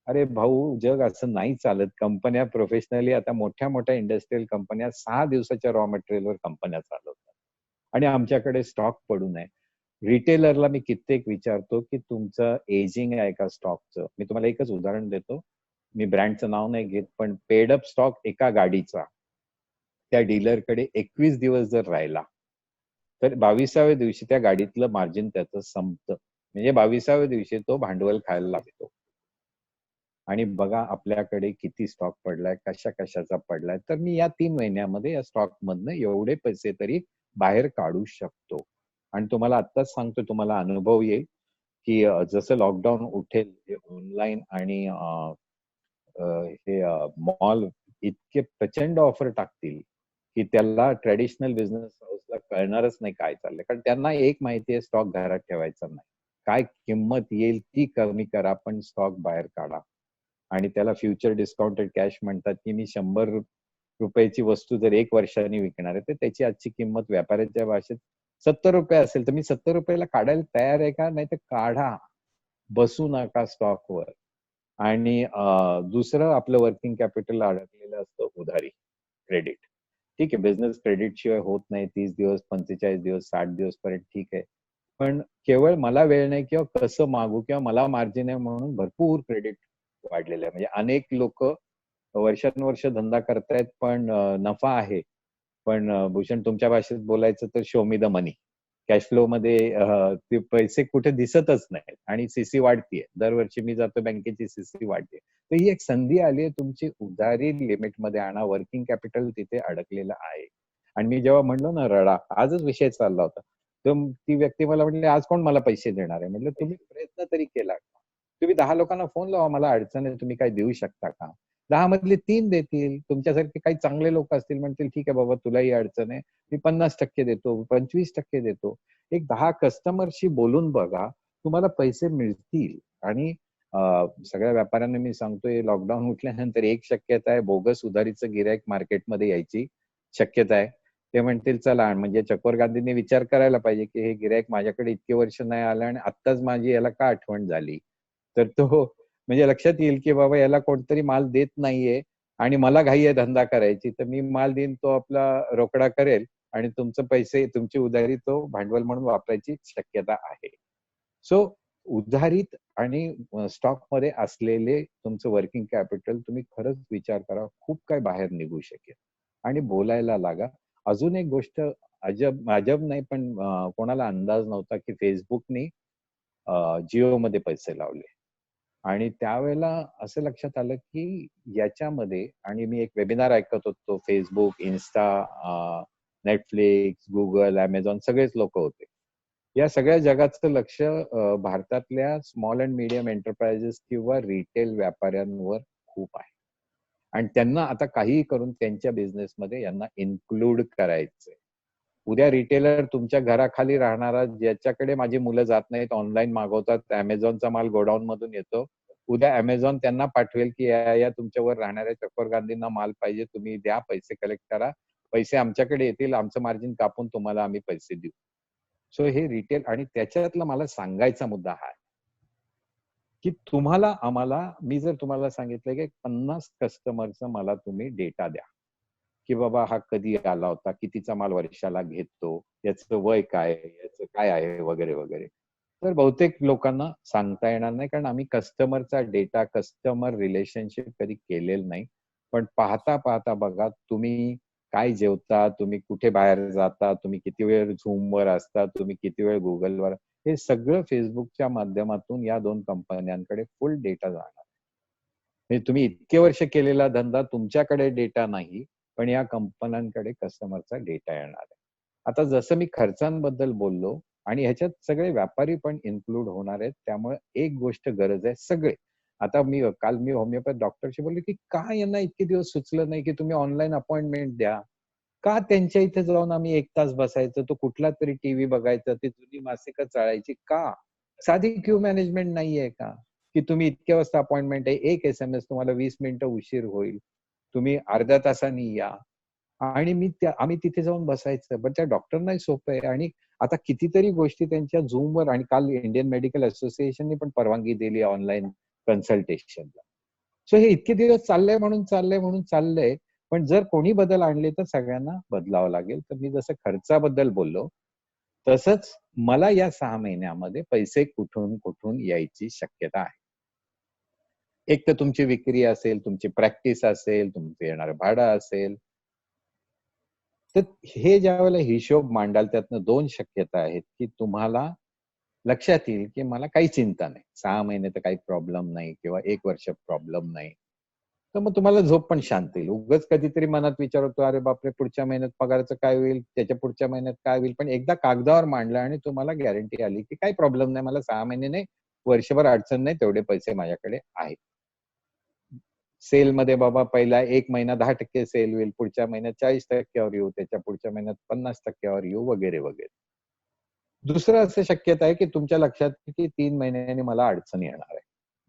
Speaker 3: अरे भाऊ, जग असं नाही चालत. कंपन्या प्रोफेशनली, आता मोठ्या मोठ्या इंडस्ट्रियल कंपन्या 6 दिवसाच्या रॉ मटेरियलवर कंपन्या चालवतात, आणि आमच्याकडे स्टॉक पडून आहे. रिटेलरला मी कित्येक विचारतो की तुमचं एजिंग आहे का स्टॉकचं. मी तुम्हाला एकच उदाहरण देतो, मी ब्रँडचं नाव नाही घेत, पण पेड अप स्टॉक एका गाडीचा त्या डीलरकडे 21 दिवस जर राहिला, तर 22व्या दिवशी त्या गाडीतलं मार्जिन त्याचं संपतं. म्हणजे 22व्या दिवशी तो भांडवल खायला लागतो. आणि बघा आपल्याकडे किती स्टॉक पडलाय, कशा कशाचा पडलाय. तर मी या 3 महिन्यामध्ये या स्टॉक मधनं एवढे पैसे तरी बाहेर काढू शकतो. आणि तुम्हाला आत्ताच सांगतो, तुम्हाला अनुभव येईल की जसं लॉकडाऊन उठेल, हे ऑनलाईन आणि हे मॉल इतके प्रचंड ऑफर टाकतील की त्याला ट्रेडिशनल बिझनेस हाऊसला कळणारच नाही काय चाललंय. कारण त्यांना एक माहिती आहे, स्टॉक घरात ठेवायचा नाही. काय किंमत येईल ती कमी करा, पण स्टॉक बाहेर काढा. आणि त्याला फ्युचर डिस्काउंटेड कॅश म्हणतात, की मी 100 रुपयाची वस्तू जर 1 वर्षांनी विकणार आहे, तर त्याची आजची किंमत व्यापाऱ्याच्या भाषेत 70 रुपये असेल, तर मी 70 रुपयाला काढायला तयार आहे का? नाही तर काढा, बसू नका स्टॉकवर. आणि दुसरं आपलं वर्किंग कॅपिटल अडकलेलं असतं उधारी, क्रेडिट. ठीक आहे, बिझनेस क्रेडिट शिवाय होत नाही. 30 दिवस, 45 दिवस, 60 दिवस पर्यंत ठीक आहे. पण केवळ मला वेळ नाही किंवा कसं मागू किंवा मला मार्जिन आहे म्हणून भरपूर क्रेडिट वाढलेलं आहे. म्हणजे अनेक लोक वर्षानुवर्ष धंदा करतायत, पण नफा आहे. पण भूषण, तुमच्या भाषेत बोलायचं तर show me the money. Cash flow मध्ये ते पैसे कुठे दिसतच नाहीत आणि सीसी वाढतीये. दरवर्षी मी जातो बँकेची सीसी वाढते. तर ही एक संधी आली आहे तुमची उधारी लिमिटमध्ये आणा. वर्किंग कॅपिटल तिथे अडकलेलं आहे. आणि मी जेव्हा म्हणलो ना रडा, आजच विषय चालला होता. तर ती व्यक्ती मला म्हटली, आज कोण मला पैसे देणार आहे? म्हटलं तुम्ही प्रयत्न तरी केला का? तुम्ही 10 लोकांना फोन लावा, मला अडचण आहे, तुम्ही काय देऊ शकता का? 10 मधले 3 देतील. तुमच्यासारखे काही चांगले लोक असतील, म्हणतील ठीक आहे बाबा तुलाही अडचण आहे, मी 50% देतो, 25% देतो. एक 10 कस्टमरशी बोलून बघा, तुम्हाला पैसे मिळतील. आणि सगळ्या व्यापाऱ्यांना मी सांगतोय, लॉकडाऊन उठल्यानंतर एक शक्यता आहे, बोगस उधारीचं गिराईक मार्केटमध्ये यायची शक्यता आहे. ते म्हणतील चला, म्हणजे चकोर गांधींनी विचार करायला पाहिजे की हे गिराईक माझ्याकडे इतके वर्ष नाही आलं आणि आत्ताच माझी याला का आठवण झाली. तर तो म्हणजे लक्षात येईल की बाबा याला कोणतरी माल देत नाहीये आणि मला घाई आहे धंदा करायची, तर मी माल देईन, तो आपला रोकडा करेल आणि तुमचे पैसे, तुमची उधारी तो भांडवल म्हणून वापरायची शक्यता आहे. सो उधारीत आणि स्टॉक मध्ये असलेले तुमचं वर्किंग कॅपिटल तुम्ही खरंच विचार करा, खूप काय बाहेर निघू शकेल. आणि बोलायला लागा. अजून एक गोष्ट, अजब नाही पण कोणाला अंदाज नव्हता की फेसबुकने जिओ मध्ये पैसे लावले. आणि त्यावेळेला असं लक्षात आलं की याच्यामध्ये, आणि मी एक वेबिनार ऐकत होतो, Facebook, Insta, Netflix, Google, Amazon सगळेच लोक होते. या सगळ्या जगाचं लक्ष भारतातल्या स्मॉल अँड मीडियम एंटरप्राइजेस किंवा रिटेल व्यापाऱ्यांवर खूप आहे. आणि त्यांना आता काहीही करून त्यांच्या बिझनेसमध्ये यांना इन्क्लूड करायचंय. उद्या रिटेलर तुमच्या घराखाली राहणारा, ज्याच्याकडे माझी मुलं जात नाहीत, ऑनलाईन मागवतात, अमेझॉनचा माल गोडाऊन मधून येतो, उद्या अमेझॉन त्यांना पाठवेल की या तुमच्यावर राहणाऱ्या चकोर गांधींना माल पाहिजे, तुम्ही द्या, पैसे कलेक्ट करा, पैसे आमच्याकडे येतील, आमचं मार्जिन कापून तुम्हाला आम्ही पैसे देऊ. सो हे रिटेल, आणि त्याच्यातला मला सांगायचा मुद्दा हा आहे की तुम्हाला आम्हाला, मी जर तुम्हाला सांगितलं की 50 कस्टमरचा मला तुम्ही डेटा द्या की बाबा हा कधी आला होता, कितीचा माल वर्षाला घेतो, याचं वय काय आहे, याचं काय आहे, वगैरे वगैरे, तर बहुतेक लोकांना सांगता येणार नाही, कारण आम्ही कस्टमरचा डेटा, कस्टमर रिलेशनशिप कधी केलेलं नाही. पण पाहता पाहता बघा, तुम्ही काय जेवता, तुम्ही कुठे बाहेर जाता, तुम्ही किती वेळ झूमवर असता, तुम्ही किती वेळ गुगलवर, हे सगळं फेसबुकच्या माध्यमातून या 2 कंपन्यांकडे फुल डेटा जाणार. म्हणजे तुम्ही इतके वर्ष केलेला धंदा, तुमच्याकडे डेटा नाही, पण या कंपन्यांकडे कस्टमरचा डेटा येणार आहे. आता जसं मी खर्चांबद्दल बोललो, आणि ह्याच्यात सगळे व्यापारी पण इन्क्लूड होणार आहेत, त्यामुळे एक गोष्ट गरज आहे सगळे. आता काल मी होमिओपॅथ डॉक्टरशी बोललो की का यांना इतके दिवस सुचलं नाही की तुम्ही ऑनलाईन अपॉइंटमेंट द्या, का त्यांच्या इथे जाऊन आम्ही 1 तास बसायचं, तो कुठला तरी टीव्ही बघायचा, ती जुनी मासिकं चाळायची का? साधी क्यू मॅनेजमेंट नाहीये का? की तुम्ही इतक्या वाजता अपॉइंटमेंट आहे, एक SMS तुम्हाला 20 मिनिटं उशीर होईल, तुम्ही अर्ध्या तासांनी या. आणि आम्ही तिथे जाऊन बसायचं, पण त्या डॉक्टरनाही सोपं आहे. आणि आता कितीतरी गोष्टी त्यांच्या झूमवर, आणि काल इंडियन मेडिकल असोसिएशनने पण परवानगी दिली ऑनलाईन कन्सल्टेशनला. सो हे इतके दिवस चाललंय, पण जर कोणी बदल आणले तर सगळ्यांना बदलावं लागेल. तर मी जसं खर्चाबद्दल बोललो, तसंच मला या 6 महिन्यामध्ये पैसे कुठून कुठून यायची शक्यता आहे. एक तर तुमची विक्री असेल, तुमची प्रॅक्टिस असेल, तुमचं येणारं भाडं असेल. तर हे ज्यावेळेला हिशोब मांडाल, त्यातनं 2 शक्यता आहेत की तुम्हाला लक्षात येईल की मला काही चिंता नाही, 6 महिने तर काही प्रॉब्लेम नाही किंवा 1 वर्ष प्रॉब्लेम नाही. तर मग तुम्हाला झोप पण शांत येईल. उगाच कधीतरी मनात विचार होतो, अरे बापरे, पुढच्या महिन्यात पगाराचं काय होईल, त्याच्या पुढच्या महिन्यात काय होईल. पण एकदा कागदावर मांडलं आणि तुम्हाला गॅरंटी आली की काही प्रॉब्लेम नाही, मला 6 महिने नाही, वर्षभर अडचण नाही, तेवढे पैसे माझ्याकडे आहेत. सेलमध्ये बाबा पहिला 1 महिना 10% सेल होईल, पुढच्या महिन्यात 40% वर येऊ, त्याच्या पुढच्या महिन्यात 50% वर येऊ, वगैरे वगैरे. दुसरं असं शक्यता आहे की तुमच्या लक्षात की 3 महिन्यांनी मला अडचण येणार आहे,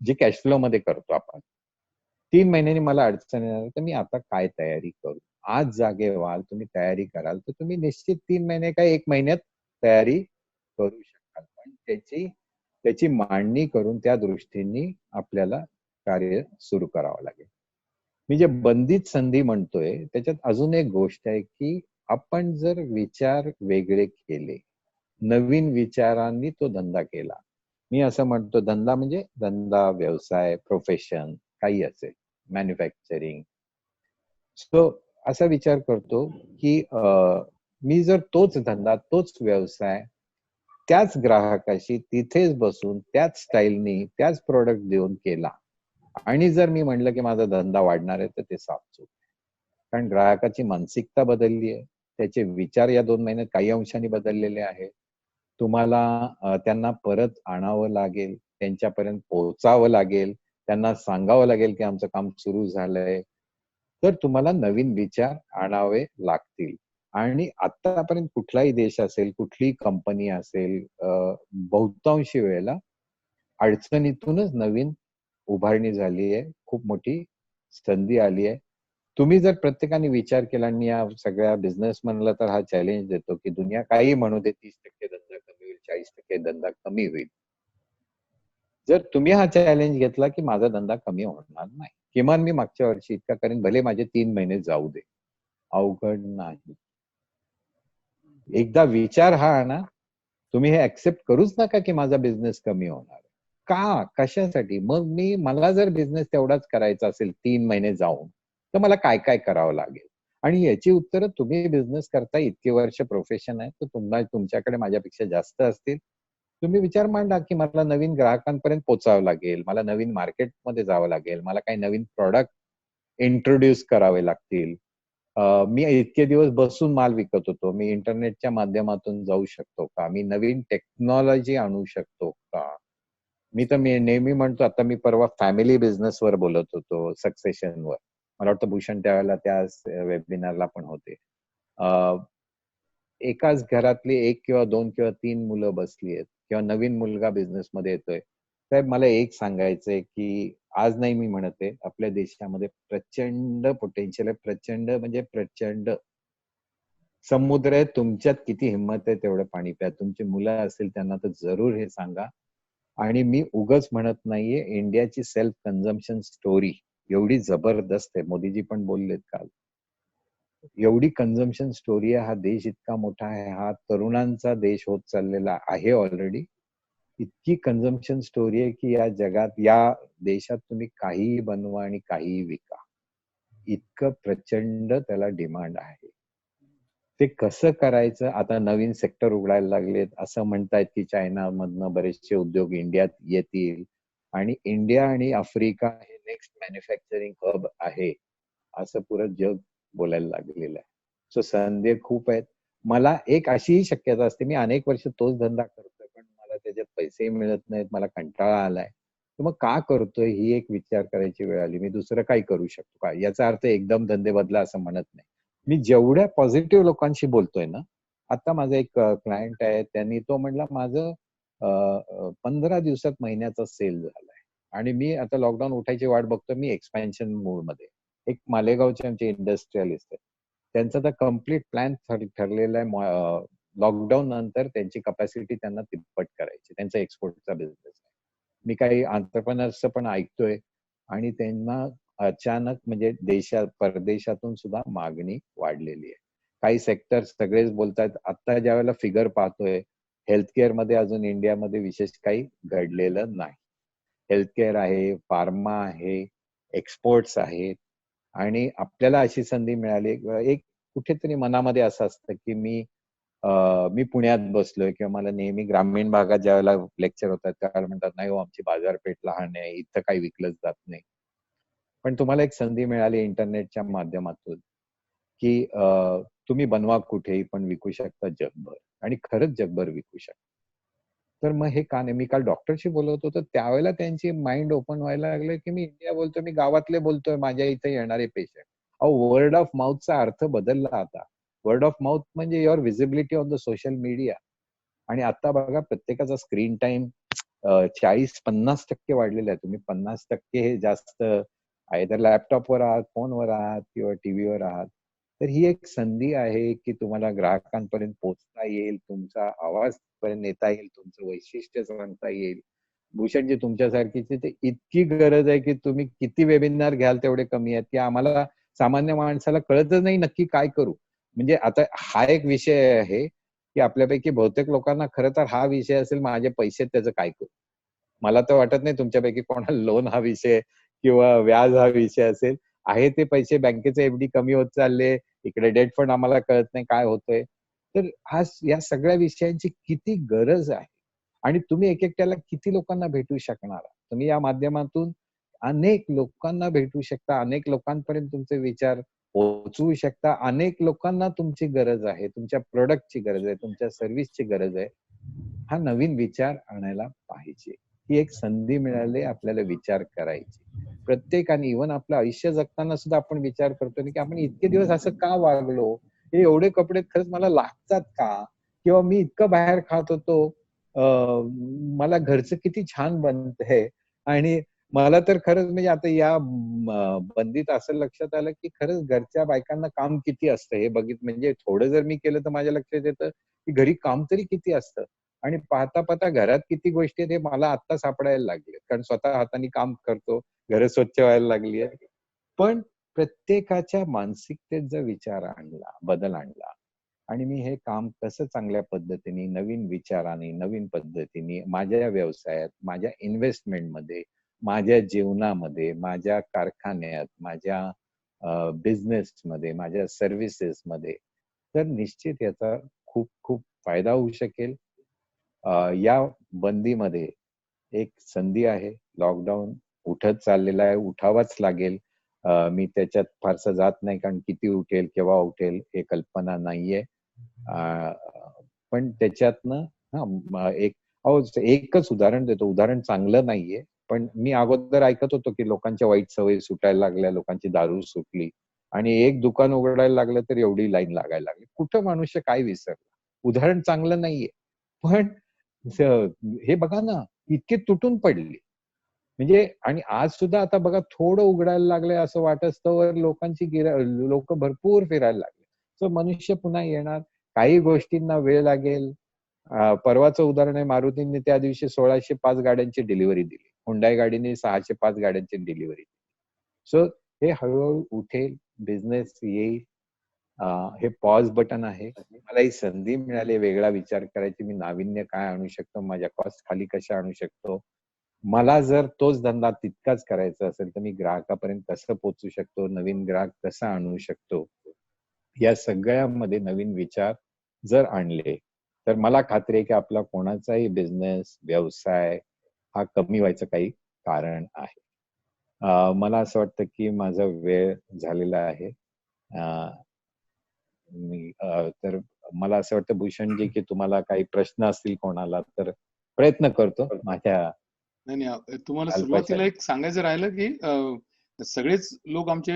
Speaker 3: जी कॅश फ्लो मध्ये करतो आपण. 3 महिन्यांनी मला अडचण येणार आहे, तर मी आता काय तयारी करू? आज जागे व्हाल, तुम्ही तयारी कराल, तर तुम्ही निश्चित 3 महिने काय 1 महिन्यात तयारी करू शकाल. पण त्याची मांडणी करून त्या दृष्टीने आपल्याला कार्य सुरू करावं लागेल. मी जे बंदित संधी म्हणतोय, त्याच्यात अजून एक गोष्ट आहे की आपण जर विचार वेगळे केले, नवीन विचारांनी तो धंदा केला. मी असं म्हणतो, धंदा म्हणजे धंदा, व्यवसाय, प्रोफेशन काही असेल, मॅन्युफॅक्चरिंग. सो असा विचार करतो की मी जर तोच धंदा, तोच व्यवसाय त्याच ग्राहकाशी तिथेच बसून त्याच स्टाईलनी त्याच प्रोडक्ट देऊन केला आणि जर मी म्हणलं की माझा धंदा वाढणार आहे तर ते साफ चूक आहे. कारण ग्राहकाची मानसिकता बदलली आहे, त्याचे विचार या 2 महिन्यात काही अंशाने बदललेले आहेत. तुम्हाला त्यांना परत आणावं लागेल, त्यांच्यापर्यंत पोहोचावं लागेल, त्यांना सांगावं लागेल की आमचं काम सुरू झालंय. तर तुम्हाला नवीन विचार आणावे लागतील. आणि आतापर्यंत कुठलाही देश असेल, कुठलीही कंपनी असेल, बहुतांशी वेळेला अडचणीतूनच नवीन उभारणी झाली आहे. खूप मोठी संधी आली आहे. तुम्ही जर प्रत्येकाने विचार केला आणि या सगळ्या बिझनेसमॅनला तर हा चॅलेंज देतो की दुनिया काही म्हणू दे, 30% धंदा कमी होईल, 40% धंदा कमी होईल. जर तुम्ही हा चॅलेंज घेतला की माझा धंदा कमी होणार नाही, किमान मी मागच्या वर्षी इतका करेन, भले माझे 3 महिने जाऊ दे, अवघड नाही. एकदा विचार हा आणा, तुम्ही हे ऍक्सेप्ट करूच नका की माझा बिझनेस कमी होणार. का? कशासाठी? मग मला जर बिझनेस तेवढाच करायचा असेल 3 महिने जाऊन, तर मला काय काय करावं लागेल? आणि याची उत्तरं तुम्ही बिझनेस करता, इतके वर्ष प्रोफेशन आहे, तर तुमच्याकडे माझ्यापेक्षा जास्त असतील. तुम्ही विचार मांडा की मला नवीन ग्राहकांपर्यंत पोहोचावं लागेल, मला नवीन मार्केटमध्ये जावं लागेल, मला काही नवीन प्रॉडक्ट इंट्रोड्यूस करावे लागतील. मी इतके दिवस बसून माल विकत होतो, मी इंटरनेटच्या माध्यमातून जाऊ शकतो का? मी नवीन टेक्नॉलॉजी आणू शकतो का? मी नेहमी म्हणतो, आता मी परवा फॅमिली बिझनेसवर बोलत होतो, सक्सेशनवर. मला वाटतं भूषण त्यावेळेला त्या वेबिनारला पण होते. एकाच घरातली 1 किंवा 2 किंवा 3 मुलं बसली आहेत किंवा नवीन मुलगा बिझनेसमध्ये येतोय. साहेब मला एक सांगायचंय की आज नाही मी म्हणत आहे, आपल्या देशामध्ये प्रचंड पोटेन्शियल आहे. प्रचंड म्हणजे प्रचंड. समुद्र आहे, तुमच्यात किती हिंमत आहे तेवढं पाणी प्या. तुमची मुलं असतील त्यांना तर जरूर हे सांगा. आणि मी उगाच म्हणत नाहीये, इंडियाची सेल्फ कन्झम्पशन स्टोरी एवढी जबरदस्त आहे. मोदीजी पण बोललेत काल. एवढी कन्झम्पशन स्टोरी आहे, हा देश इतका मोठा आहे, हा तरुणांचा देश होत चाललेला आहे ऑलरेडी. इतकी कन्झम्पशन स्टोरी आहे की या जगात, या देशात तुम्ही काहीही बनवा आणि काहीही विका. इतकं प्रचंड त्याला डिमांड आहे. ते कसं करायचं? आता नवीन सेक्टर उघडायला लागलेत, असं म्हणतायत की चायनामधनं बरेचसे उद्योग इंडियात येतील आणि इंडिया आणि आफ्रिका हे नेक्स्ट मॅन्युफॅक्चरिंग हब आहे, असं पुरं जग बोलायला लागलेलं आहे. सो संधी खूप आहेत. मला एक अशीही शक्यता असते, मी अनेक वर्ष तोच धंदा करतोय पण मला त्याच्यात पैसेही मिळत नाहीत, मला कंटाळा आलाय, तर मग का करतोय ही एक विचार करायची वेळ आली. मी दुसरं काय करू शकतो का? याचा अर्थ एकदम धंदे बदला असं म्हणत नाही. मी जेवढ्या पॉझिटिव्ह लोकांशी बोलतोय ना, आता माझा एक क्लायंट आहे, त्यांनी तो म्हणला माझं 15 दिवसात महिन्याचा सेल झालाय आणि मी आता लॉकडाऊन उठायची वाट बघतोय, मी एक्सपॅन्शन मोडमध्ये. एक मालेगावचे आमचे इंडस्ट्रियलिस्ट आहेत, त्यांचा तर कम्प्लीट प्लॅन ठरलेला आहे. लॉकडाऊन नंतर त्यांची कपॅसिटी त्यांना तिप्पट करायची, त्यांचा एक्सपोर्टचा बिझनेस आहे. मी काही एंटरप्रेन्योर्सचं पण ऐकतोय आणि त्यांना अचानक म्हणजे परदेशातून सुद्धा मागणी वाढलेली आहे. काही सेक्टर सगळेच बोलतात. आता ज्या वेळेला फिगर पाहतोय, हेल्थकेअर मध्ये अजून इंडियामध्ये विशेष काही घडलेलं नाही. हेल्थकेअर आहे, फार्मा आहे, एक्सपोर्ट्स आहेत आणि आपल्याला अशी संधी मिळाली. एक कुठेतरी मनामध्ये असं असतं की मी पुण्यात बसलोय किंवा मला नेहमी ग्रामीण भागात ज्या वेळेला लेक्चर होतात त्यावेळेला म्हणतात, नाही हो आमची बाजारपेठ लहान आहे, इथं काही विकलंच जात नाही. पण तुम्हाला एक संधी मिळाली इंटरनेटच्या माध्यमातून की तुम्ही बनवा कुठेही पण विकू शकता जगभर आणि खरंच जगभर विकू शकता. तर मग हे का नाही? मी काल डॉक्टरशी बोलत होतो, त्यावेळेला त्यांची माइंड ओपन व्हायला लागले की मी इंडिया बोलतोय, मी गावातले बोलतोय, माझ्या इथे येणारे पेशंट. अहो, वर्ड ऑफ माउथचा अर्थ बदलला आता. वर्ड ऑफ माउथ म्हणजे your visibility on the social media. आणि आता बघा प्रत्येकाचा स्क्रीन टाइम 40-50% वाढलेला आहे. तुम्ही 50% हे जास्त आयदर लॅपटॉपवर आहात, फोनवर आहात किंवा टीव्हीवर आहात. तर ही एक संधी आहे की तुम्हाला ग्राहकांपर्यंत पोहोचता येईल, तुमचा आवाज पर्यंत नेता येईल, तुमचं वैशिष्ट्य सांगता येईल. भूषणजी तुमच्यासारखीची ते इतकी गरज आहे की तुम्ही किती वेबिनार घ्याल तेवढे कमी आहेत की आम्हाला सामान्य माणसाला कळतच नाही नक्की काय करू. म्हणजे आता हा एक विषय आहे की आपल्यापैकी बहुतेक लोकांना खरं तर हा विषय असेल, माझे पैसे त्याचं काय करू. मला तर वाटत नाही तुमच्यापैकी कोणाला लोन हा विषय किंवा व्याज हा विषय असेल. आहे ते पैसे बँकेचे एफडी कमी होत चालले, इकडे डेट फंड आम्हाला कळत नाही काय होतंय. तर आज या सगळ्या विषयांची किती गरज आहे आणि तुम्ही एक एकट्याला किती लोकांना भेटू शकणार. तुम्ही या माध्यमातून अनेक लोकांना भेटू शकता, अनेक लोकांपर्यंत तुमचे विचार पोहोचवू शकता. अनेक लोकांना तुमची गरज आहे, तुमच्या प्रोडक्टची गरज आहे, तुमच्या सर्व्हिसची गरज आहे. हा नवीन विचार आणायला पाहिजे. ही एक संधी मिळाली आपल्याला विचार करायची. प्रत्येकाने इव्हन आपलं आयुष्य जगताना सुद्धा आपण विचार करतो की आपण इतके दिवस असं का वागलो, हे एवढे कपडे खरंच मला लागतात का, किंवा मी इतकं बाहेर खात होतो, मला घरचं किती छान बनतंय. आणि मला तर खरंच म्हणजे आता या बंदीत असं लक्षात आलं की खरंच घरच्या बायकांना काम किती असतं हे म्हणजे थोडं जर मी केलं तर माझ्या लक्षात येतं की घरी काम तरी किती असतं. आणि पाहता पाहता घरात किती गोष्टी आहेत हे मला आता सापडायला लागले, कारण स्वतः हाताने काम करतो, घर स्वच्छ व्हायला लागली आहे. पण प्रत्येकाच्या मानसिकतेत जर विचार आणला, बदल आणला आणि मी हे काम कसं चांगल्या पद्धतीने, नवीन विचाराने, नवीन पद्धतीने माझ्या व्यवसायात, माझ्या इन्व्हेस्टमेंटमध्ये, माझ्या जीवनामध्ये, माझ्या कारखान्यात, माझ्या बिझनेसमध्ये, माझ्या सर्व्हिसेसमध्ये, तर निश्चित याचा खूप खूप फायदा होऊ शकेल. या बंदीमध्ये एक संधी आहे. लॉकडाऊन उठत चाललेला आहे, उठावाच लागेल. मी त्याच्यात फारसं जात नाही, कारण किती उठेल, केव्हा उठेल हे कल्पना नाहीये. पण त्याच्यातनं एकच उदाहरण देतो. उदाहरण चांगलं नाहीये, पण मी अगोदर ऐकत होतो की लोकांच्या वाईट सवयी सुटायला लागल्या, लोकांची दारू सुटली आणि एक दुकान उघडायला लागलं तर एवढी लाईन लागायला लागली. कुठं मनुष्य काय विसरला? उदाहरण चांगलं नाहीये, पण हे बघा ना, इतके तुटून पडले. म्हणजे आणि आज सुद्धा आता बघा थोडं उघडायला लागलंय असं वाटत असतं, लोकांची लोक भरपूर फिरायला लागले. सो मनुष्य पुन्हा येणार. काही गोष्टींना वेळ लागेल. परवाचं उदाहरण आहे, मारुतींनी त्या दिवशी 1605 गाड्यांची डिलिव्हरी दिली, हुंडाई गाडीने 605 गाड्यांची डिलिव्हरी दिली. सो हे हळूहळू उठेल, बिझनेस येईल. हे पॉज बटन आहे. मला ही संधी मिळाली वेगळा विचार करायची, मी नाविन्य काय आणू शकतो, माझ्या कॉस्ट खाली कशा आणू शकतो. मला जर तोच धंदा तितकाच करायचा असेल तर मी ग्राहकापर्यंत कसं पोहोचू शकतो, नवीन ग्राहक कसा आणू शकतो, या सगळ्यामध्ये नवीन विचार जर आणले तर मला खात्री आहे की आपला कोणाचाही बिझनेस, व्यवसाय हा कमी व्हायचं काही कारण आहे. मला असं वाटतं की माझा वेळ झालेला आहे. तर मला असं वाटतं भूषणजी की तुम्हाला काही प्रश्न असतील कोणाला तर प्रयत्न करतो माझ्या.
Speaker 2: नाही, तुम्हाला सुरुवातीला एक सांगायचं राहिलं की सगळेच लोक आमचे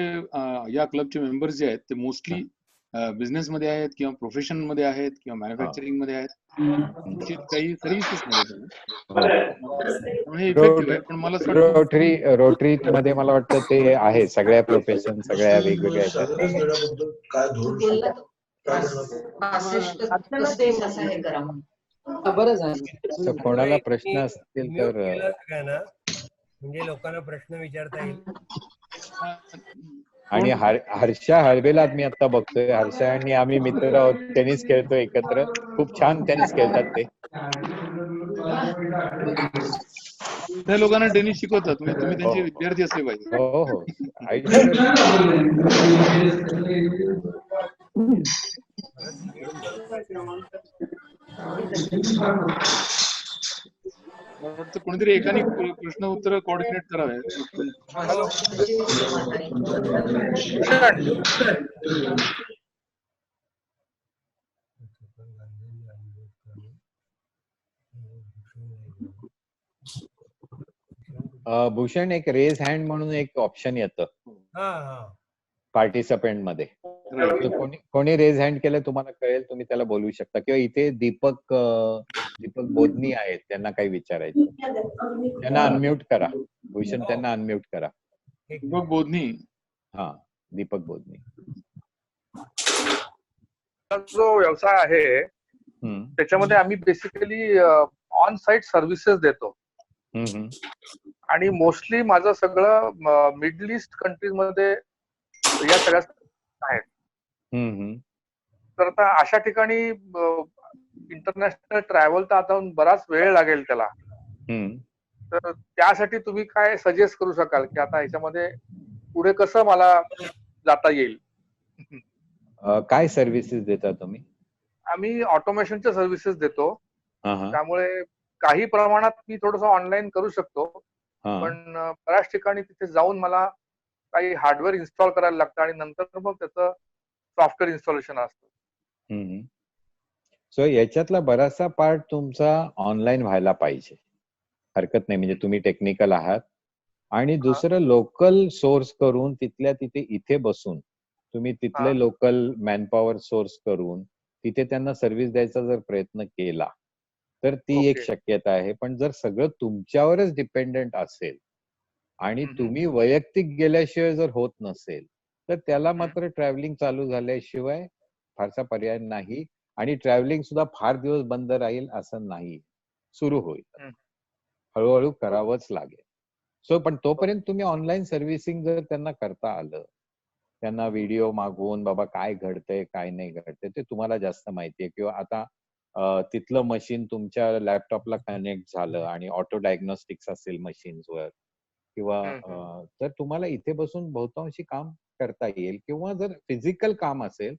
Speaker 2: या क्लबचे मेंबर्स जे आहेत ते मोस्टली बिझनेस मध्ये आहेत किंवा प्रोफेशन मध्ये आहेत किंवा मॅन्युफॅक्चरिंग मध्ये आहेत, काही सर्व्हिसेस मध्ये. इफेक्टिव्ह आहे. पण मला
Speaker 3: रोटरी मध्ये मला वाटतं ते आहे, सगळ्या प्रोफेशन, सगळ्या वेगवेगळ्या कोणाला प्रश्न असतील तर
Speaker 1: म्हणजे लोकांना प्रश्न विचारता येईल.
Speaker 3: आणि हर्षा हळबेला मी आता बघतोय, हर्षा आणि आम्ही मित्र आहोत, टेनिस खेळतो एकत्र, खूप छान टेनिस खेळतात ते.
Speaker 2: त्या लोकांना टेनिस शिकवतात, तुम्ही त्यांचे विद्यार्थी असले पाहिजे.
Speaker 3: हो हो.
Speaker 2: कोणीतरी एकाने प्रश्न उत्तर कोऑर्डिनेट करावे.
Speaker 3: भूषण, एक रेज हँड म्हणून एक ऑप्शन येतं पार्टिसिपेंट मध्ये. कोणी रेज हँड केलं तुम्हाला कळेल, तुम्ही त्याला बोलू शकता. किंवा इथे दीपक बोधनी आहेत, त्यांना काही विचारायचं, त्यांना अनम्यूट करा. भूषण, त्यांना अनम्यूट करा.
Speaker 2: दीपक बोधनी.
Speaker 3: हा, दीपक बोधनी.
Speaker 4: जो व्यवसाय आहे त्याच्यामध्ये आम्ही बेसिकली ऑन साइट सर्व्हिसेस देतो. आणि मोस्टली माझं सगळं मिडल ईस्ट कंट्रीज मध्ये या सगळ्या आहेत. तर आता अशा ठिकाणी इंटरनॅशनल ट्रॅव्हल तर आता बराच वेळ लागेल त्याला. तर त्यासाठी तुम्ही काय सजेस्ट करू शकाल की आता ह्याच्यामध्ये पुढे कसं मला जाता येईल?
Speaker 3: काय सर्व्हिसेस देता तुम्ही?
Speaker 4: आम्ही ऑटोमेशनच्या सर्व्हिसेस देतो,
Speaker 3: हा हा
Speaker 4: त्यामुळे काही प्रमाणात मी थोडंसं ऑनलाईन करू शकतो,
Speaker 3: हा
Speaker 4: पण बऱ्याच ठिकाणी तिथे जाऊन मला काही हार्डवेअर इन्स्टॉल करायला लागतं आणि नंतर मग त्याचं सॉफ्टवेअर इन्स्टॉलेशन असतं.
Speaker 3: सो याच्यातला बराचसा पार्ट तुमचा ऑनलाईन व्हायला पाहिजे, हरकत नाही. म्हणजे तुम्ही टेक्निकल आहात आणि दुसरं लोकल सोर्स करून तिथल्या तिथे इथे बसून तुम्ही तिथले लोकल मॅनपॉवर सोर्स करून तिथे त्यांना सर्व्हिस द्यायचा जर प्रयत्न केला तर ती एक
Speaker 4: ओके.
Speaker 3: शक्यता आहे. पण जर सगळं तुमच्यावरच डिपेंडेंट असेल आणि तुम्ही वैयक्तिक गेल्याशिवाय जर होत नसेल तर त्याला मात्र ट्रॅव्हलिंग चालू झाल्याशिवाय फारसा पर्याय नाही. आणि ट्रॅव्हलिंग सुद्धा फार दिवस बंद राहील असं नाही, सुरू होईल, हळूहळू करावंच लागेल. सो पण तोपर्यंत तुम्ही ऑनलाईन सर्व्हिसिंग जर त्यांना करता आलं, त्यांना व्हिडिओ मागवून बाबा काय घडतंय काय नाही घडतंय ते तुम्हाला जास्त माहितीये, किंवा आता तिथलं मशीन तुमच्या लॅपटॉपला कनेक्ट झालं आणि ऑटो डायग्नोस्टिक्स असेल मशीन्सवर, किंवा तर तुम्हाला इथे बसून बहुतांशी काम करता येईल. किंवा जर फिजिकल काम असेल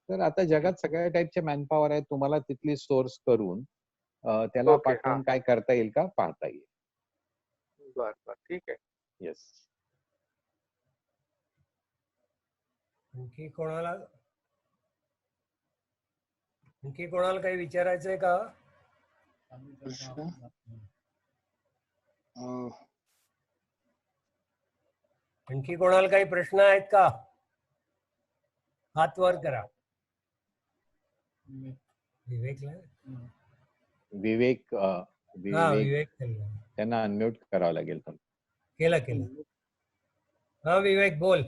Speaker 3: तर आता जगात सगळ्या टाईपचे मॅनपॉवर आहेत, तुम्हाला तिथली सोर्स करून त्याला पाठवून काय करता येईल का पाहता येईल.
Speaker 4: बरं, ठीक आहे.
Speaker 3: येस.
Speaker 1: आणखी कोणाला काही विचारायचंय का? आणखी कोणाला काही प्रश्न आहेत का? हात वर करा.
Speaker 3: विवेक
Speaker 1: विवेक
Speaker 3: त्यांना अनम्यूट करावं लागेल.
Speaker 1: केलं. हा विवेक बोल.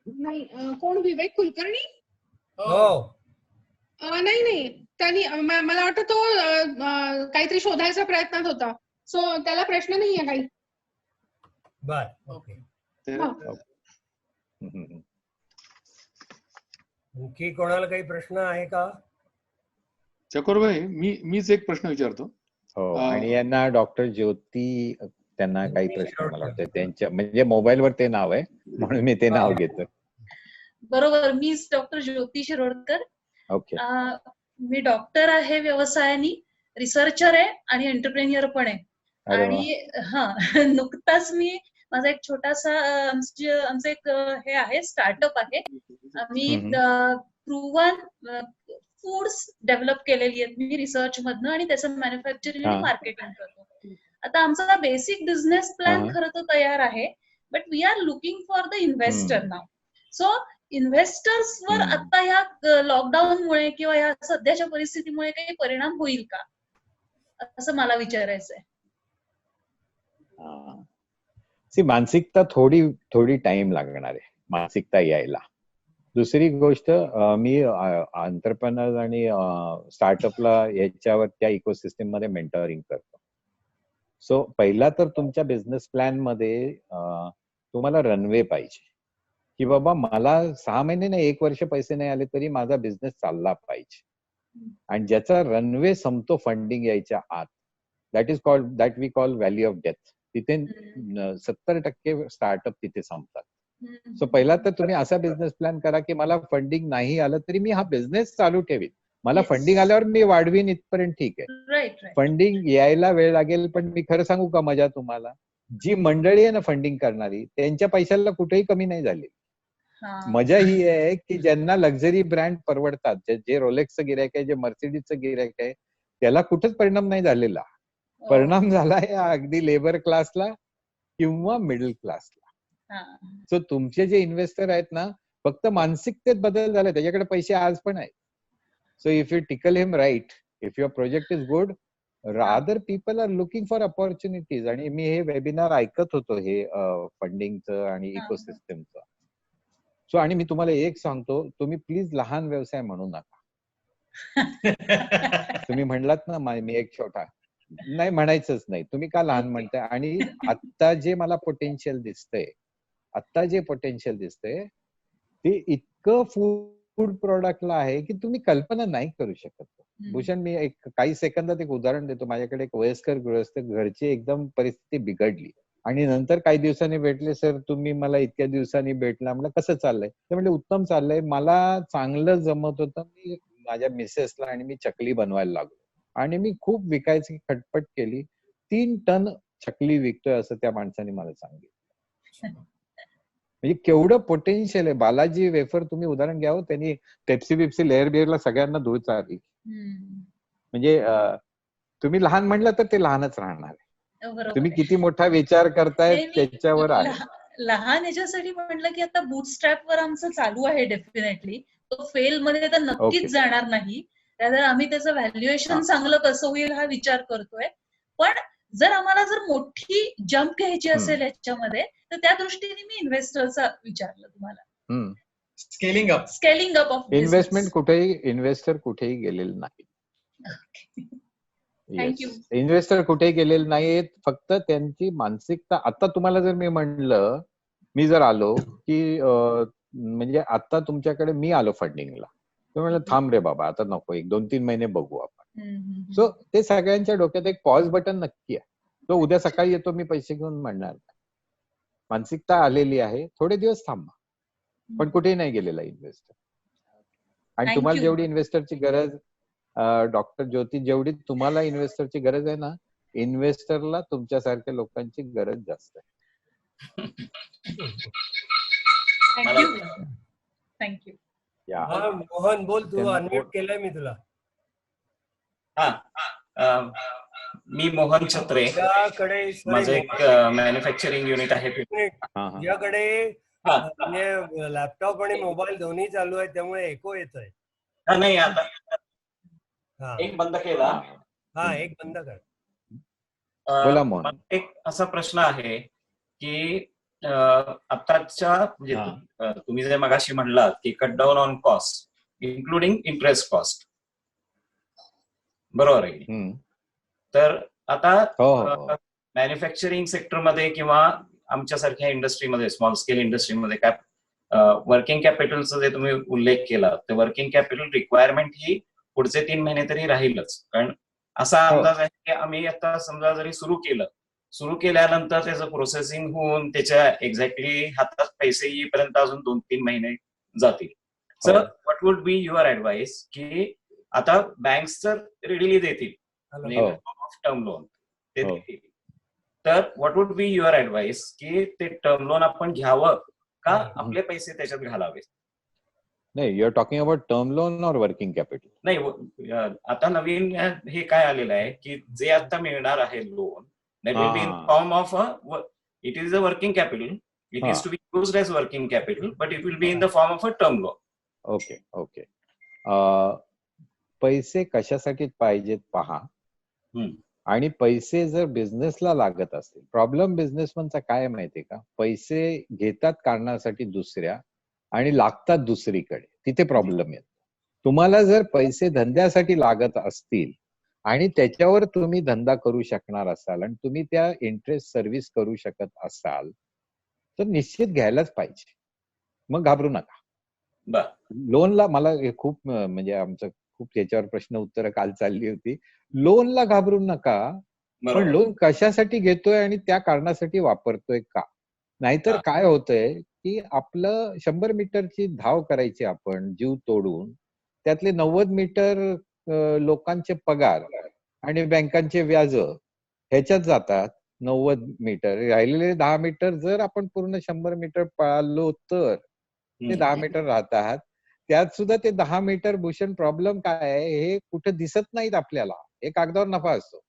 Speaker 5: नाही, कोण विवेक कुलकर्णी?
Speaker 1: हो.
Speaker 5: नाही त्यांनी मला वाटतं तो काहीतरी शोधायचा प्रयत्नात होता, सो त्याला प्रश्न नाहीये काही.
Speaker 1: बर, ओके. आणखी कोणाला काही प्रश्न आहे का?
Speaker 2: चकोरभाई, मीच एक प्रश्न विचारतो.
Speaker 3: हो, आणि यांना डॉक्टर ज्योती त्यांना काही प्रश्न मला वाटतं त्यांच्या म्हणजे मोबाईलवर ते नाव आहे म्हणून मी ते नाव घेतो.
Speaker 6: बरोबर, मीच डॉक्टर ज्योती शिरोडकर.
Speaker 3: ओके.
Speaker 6: मी डॉक्टर आहे व्यवसायाने, रिसर्चर आहे आणि एंटरप्रेन्युअर पण आहे. आणि नुकताच मी माझा एक छोटासा आमचं एक हे आहे, स्टार्टअप आहे. आम्ही प्रूव्हन फूड्स डेव्हलप केलेली आहेत मी रिसर्च मधनं, आणि त्याचं मॅन्युफॅक्चरिंग आणि मार्केटिंग करतो. आता आमचा बेसिक बिझनेस प्लॅन खरं तर तयार आहे, but we are looking for the investor now. So इन्व्हेस्टर्सवर आता ह्या लॉकडाऊनमुळे किंवा ह्या सध्याच्या परिस्थितीमुळे काही परिणाम होईल का, असं मला विचारायचंय.
Speaker 3: मानसिकता थोडी टाइम लागणार आहे मानसिकता यायला. दुसरी गोष्ट, मी एंटरप्रेन्योर्स आणि स्टार्टअपला याच्यावर त्या इकोसिस्टम मध्ये मेंटरिंग करतो. सो पहिला तर तुमच्या बिझनेस प्लॅन मध्ये तुम्हाला रनवे पाहिजे, की बाबा मला 6 महिने नाही 1 वर्ष पैसे नाही आले तरी माझा बिझनेस चालला पाहिजे. आणि ज्याचा रनवे संपतो फंडिंग यायच्या आत, that we call valley of death. तिथे 70% स्टार्टअप तिथे संपतात. सो पहिला तर तुम्ही असा बिझनेस प्लॅन करा की मला फंडिंग नाही आलं तरी मी हा बिझनेस चालू ठेवीन, मला फंडिंग आल्यावर मी वाढवीन इथपर्यंत ठीक आहे. फंडिंग यायला वेळ लागेल, पण मी खरं सांगू का मजा तुम्हाला, जी मंडळी आहे ना फंडिंग करणारी त्यांच्या पैशाला कुठेही कमी नाही झाली. मजा ही आहे की ज्यांना लक्झरी ब्रँड परवडतात, जे रोलेक्सचं गिरायक आहे, जे मर्सिडीजचं गिरायक आहे, त्याला कुठेच परिणाम नाही झालेला. परिणाम झालाय अगदी लेबर क्लासला किंवा मिडल क्लासला. सो तुमचे जे इन्व्हेस्टर आहेत ना, फक्त मानसिकतेत बदल झाले, त्याच्याकडे पैसे आज पण आहेत. So if you tickle him right, if your project is good, rather people are looking for opportunities. आणि मी हे वेबिनार ऐकत होतो, हे फंडिंगचं आणि इकोसिस्टमचं. सो आणि मी तुम्हाला एक सांगतो, तुम्ही प्लीज लहान व्यवसाय म्हणू नका. तुम्ही म्हणलात ना मी एक छोटा, नाही म्हणायचंच नाही. तुम्ही का लहान म्हणताय? आणि आता जे मला पोटेन्शियल दिसतंय, ते इतकं फूड प्रोडक्टला आहे की तुम्ही कल्पना नाही करू शकत. भूषण, मी काही सेकंदात एक उदाहरण देतो. माझ्याकडे एक वयस्कर गृहस्थ, घरची एकदम परिस्थिती बिघडली आणि नंतर काही दिवसांनी भेटले, सर तुम्ही मला इतक्या दिवसांनी भेटला, म्हणलं कसं चाललंय? ते म्हणले उत्तम चाललंय, मला चांगलं जमत होतं, मी माझ्या मिसेसला आणि मी चकली बनवायला लागलो आणि मी खूप विकायची खटपट केली, 3 टन चकली विकतोय असं त्या माणसाने मला सांगितलं. म्हणजे केवढं पोटेन्शियल आहे. बालाजी वेफर तुम्ही उदाहरण घ्यावं, त्यांनी पेप्सी बिप्सी लेअर बिअरला सगळ्यांना धूळ चारली. म्हणजे तुम्ही लहान म्हणलं तर ते लहानच राहणार आहे. तुम्ही किती मोठा विचार करताय त्याच्यावर आहे.
Speaker 6: लहान याच्यासाठी म्हटलं की आता बूटस्ट्रॅप वर आमचं चालू आहे डेफिनेटली. तो फेल मध्ये तर नक्कीच जाणार नाही. त्यामुळे आम्ही त्याचं व्हॅल्युएशन चांगलं कसं होईल हा विचार करतोय. पण जर आम्हाला मोठी जम्प घ्यायची असेल याच्यामध्ये तर त्या दृष्टीने मी इन्व्हेस्टरचा विचारलं तुम्हाला. स्केलिंग अप ऑफ
Speaker 3: इन्व्हेस्टमेंट कुठेही इन्व्हेस्टर कुठेही गेलेलं नाही. इन्व्हेस्टर कुठेही गेलेले नाहीत, फक्त त्यांची मानसिकता. आता तुम्हाला जर मी म्हणलं, मी जर आलो की म्हणजे आता तुमच्याकडे मी आलो फंडिंगला, तर म्हणलं थांब रे बाबा आता नको, 1-2-3 महिने बघू आपण. सो ते सगळ्यांच्या डोक्यात एक पॉज बटन नक्की आहे. तो उद्या सकाळी येतो मी पैसे घेऊन म्हणणार नाही. मानसिकता आलेली आहे, थोडे दिवस थांबा, पण कुठेही नाही गेलेला इन्व्हेस्टर. आणि तुम्हाला जेवढी इन्व्हेस्टरची गरज, डॉक्टर ज्योती, जेवढी तुम्हाला इन्व्हेस्टरची गरज आहे ना, इन्व्हेस्टरला तुमच्यासारख्या लोकांची गरज जास्त आहे.
Speaker 6: थँक्यू.
Speaker 1: मोहन बोल, तू अनम्यूट केलंय मी तुला.
Speaker 7: मी मोहन छत्रे, माझं एक मॅन्युफॅक्चरिंग युनिट आहे.
Speaker 1: तुझ्याकडे म्हणजे लॅपटॉप आणि मोबाईल दोन्ही चालू आहे, त्यामुळे एको येतोय.
Speaker 7: नाही, आता एक बंद केला.
Speaker 1: एक बंद कर.
Speaker 3: बोला मोहन.
Speaker 7: एक असा प्रश्न आहे की आताच्या म्हणजे तुम्ही जे मगाशी म्हणलात की cut down on cost including interest cost, बरोबर आहे? तर आता मॅन्युफॅक्चरिंग सेक्टरमध्ये किंवा आमच्यासारख्या इंडस्ट्रीमध्ये, स्मॉल स्केल इंडस्ट्रीमध्ये काय वर्किंग कॅपिटलचा जे तुम्ही उल्लेख केला, तर वर्किंग कॅपिटल रिक्वायरमेंट ही पुढचे 3 महिने तरी राहीलच. कारण असा अंदाज आहे की आम्ही आता समजा जरी सुरू केल्यानंतर त्याचं प्रोसेसिंग होऊन त्याच्या एक्झॅक्टली हातात पैसे येईपर्यंत अजून 2-3 महिने जातील. Sir, what would be your advice की आता बँक्स तर रेडिली देतील टर्म लोन, ते देतील, तर what would be your advice की ते टर्म लोन आपण घ्यावं का आपले पैसे त्याच्यात घालावे?
Speaker 3: नाही, you are talking about term loan और वर्किंग कॅपिटल?
Speaker 7: नाही, आता नवीन हे काय आलेलं आहे की जे आता मिळणार आहे loan, that will be in form of it is a working capital, it is to be used as working capital, but it will be in the form of a term loan.
Speaker 3: Okay. पैसे कशासाठी पाहिजेत पहा, आणि पैसे जर बिझनेसला लागत असतील, problem बिझनेसमनचा काय माहितीये का, पैसे घेतात कारणासाठी दुसऱ्या आणि लागतात दुसरीकडे, तिथे प्रॉब्लेम येतो. तुम्हाला जर पैसे धंद्यासाठी लागत असतील आणि त्याच्यावर तुम्ही धंदा करू शकणार असाल आणि तुम्ही त्या इंटरेस्ट सर्व्हिस करू शकत असाल तर निश्चित घ्यायलाच पाहिजे, मग घाबरू नका. लोनला मला खूप म्हणजे आमचं खूप त्याच्यावर प्रश्न उत्तर काल चालली होती. लोनला घाबरू नका, पण लोन कशासाठी घेतोय आणि त्या कारणासाठी वापरतोय का? नाहीतर काय होतंय की आपलं 100 मीटरची धाव करायची आपण जीव तोडून, त्यातले 90 मीटर लोकांचे पगार आणि बँकांचे व्याज ह्याच्यात जातात. 90 मीटर राहिलेले 10 मीटर जर आपण पूर्ण 100 मीटर पळालो तर ते 10 मीटर राहतात. त्यात सुद्धा ते 10 मीटर भूषण प्रॉब्लेम काय आहे हे कुठे दिसत नाहीत आपल्याला. हे कागदावर नफा असतो.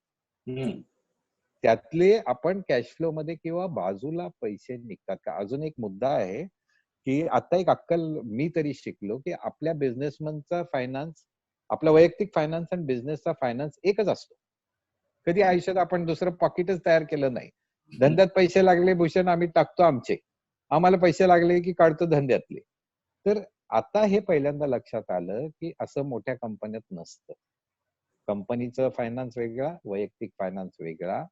Speaker 3: त्यातले आपण कॅश फ्लो मध्ये किंवा बाजूला पैसे निघतात का. अजून एक मुद्दा आहे की आता एक अक्कल मी तरी शिकलो की आपल्या बिझनेसमनचा फायनान्स, आपला वैयक्तिक फायनान्स आणि बिझनेसचा फायनान्स एकच असतो. कधी आयुष्यात आपण दुसरं पॉकेटच तयार केलं नाही. धंद्यात पैसे लागले भूषण आम्ही टाकतो आमचे, आम्हाला पैसे लागले की काढतो धंद्यातले. तर आता हे पहिल्यांदा लक्षात आलं की असं मोठ्या कंपन्यात नसतं. कंपनीचं फायनान्स वेगळा, वैयक्तिक फायनान्स वेगळा.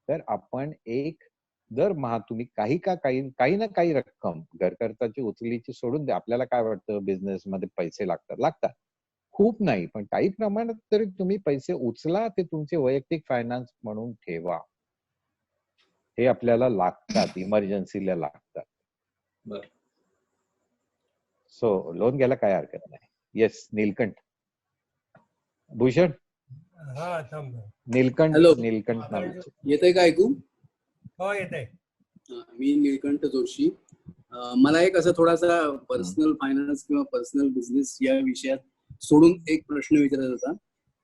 Speaker 3: तर आपण एक दरमहा तुम्ही काही ना काही रक्कम घर खर्चाची उचलीची सोडून द्या. आपल्याला काय वाटतं बिझनेस मध्ये पैसे लागतात, खूप नाही पण काही प्रमाणात तरी तुम्ही पैसे उचला, ते तुमचे वैयक्तिक फायनान्स म्हणून ठेवा. हे आपल्याला लागतात, इमर्जन्सीला लागतात.
Speaker 7: बरं.
Speaker 3: सो लोन घ्यायला काय हरकत नाही. येस, नीलकंठ. भूषण,
Speaker 1: हा थांब.
Speaker 3: नीलकंठ.
Speaker 8: हॅलो.
Speaker 3: नीलकंठ नावाचे.
Speaker 8: येतंय का ऐकू?
Speaker 1: हो येतंय.
Speaker 8: मी नीलकंठ जोशी. मला एक असं थोडासा पर्सनल फायनान्स किंवा पर्सनल बिझनेस या विषयात सोडून एक प्रश्न विचारायचा होता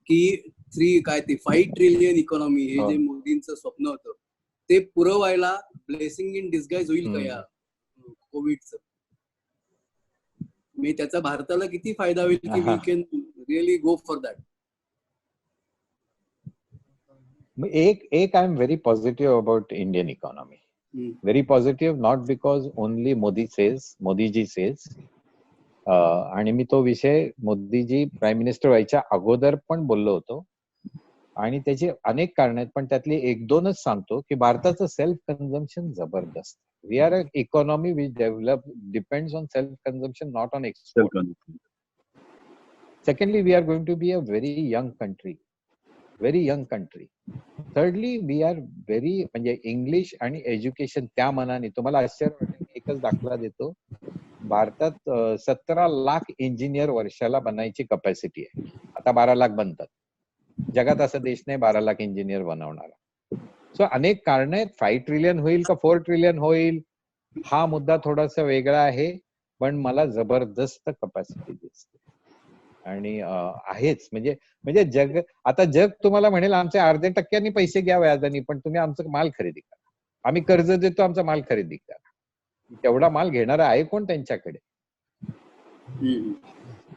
Speaker 8: की 5 ट्रिलियन इकॉनॉमी हे जे मोदींचं स्वप्न होतं ते पुरवायला ब्लेसिंग इन डिस्गाईज होईल का या कोविडचं? मी त्याचा भारताला किती फायदा होईल की we can really go for that?
Speaker 3: एक I am very positive about Indian economy. Very positive, not because only Modiji says. आणि मी तो विषय मोदीजी प्राईम मिनिस्टर व्हायच्या अगोदर पण बोललो होतो आणि त्याची अनेक कारण आहेत, पण त्यातली 1-2च सांगतो की भारताचं सेल्फ कन्झम्पशन जबरदस्त. We are a economy which develop depends on self consumption, not on export. Secondly, we are going to be a very young country. Thirdly, we are very म्हणजे इंग्लिश आणि एज्युकेशन त्या मनाने तुम्हाला आश्चर्य वाटेल. एकच दाखला देतो. भारतात 17 लाख इंजिनियर वर्षाला बनायची कपॅसिटी आहे. आता 12 लाख बनतात. जगात असा देश नाही 12 लाख इंजिनियर बनवणारा. सो अनेक कारण आहेत. 5 ट्रिलियन होईल का 4 ट्रिलियन होईल हा मुद्दा थोडासा वेगळा आहे, पण मला जबरदस्त कपॅसिटी दिसते आणि आहेच. म्हणजे जग तुम्हाला म्हणेल आमचे 0.5% पैसे घ्या व्याजाने, पण तुम्ही आमचं माल खरेदी करा. आम्ही कर्ज देतो, आमचा माल खरेदी करा. तेवढा माल घेणारा आहे कोण त्यांच्याकडे?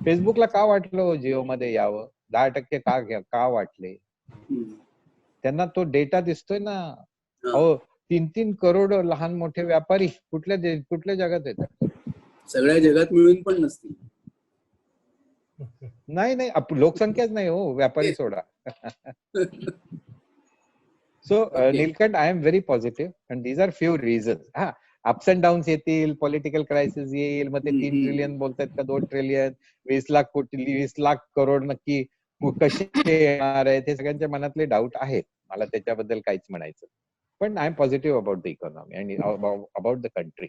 Speaker 3: फेसबुकला का वाटलं जिओ मध्ये यावं? 10% का वाटले? त्यांना तो डेटा दिसतोय ना. हो, 3-3 करोड लहान मोठे व्यापारी कुठल्या जगात येतात?
Speaker 8: सगळ्या जगात मिळून पण नसतील.
Speaker 3: नाही, लोकसंख्याच नाही हो, व्यापारी सोडा. So Neelkanth, I am very positive and these are few reasons. हा, अप्स अँड डाऊन्स येतील, पॉलिटिकल क्रायसिस येईल, मग ते 3 ट्रिलियन बोलतायत का 2 ट्रिलियन, 20 लाख कोटी, 20 लाख करोड नक्की कसे येणार आहेत, हे सगळ्यांच्या मनातले डाऊट आहेत. मला त्याच्याबद्दल काहीच म्हणायचं, पण I am positive about the economy and about the country.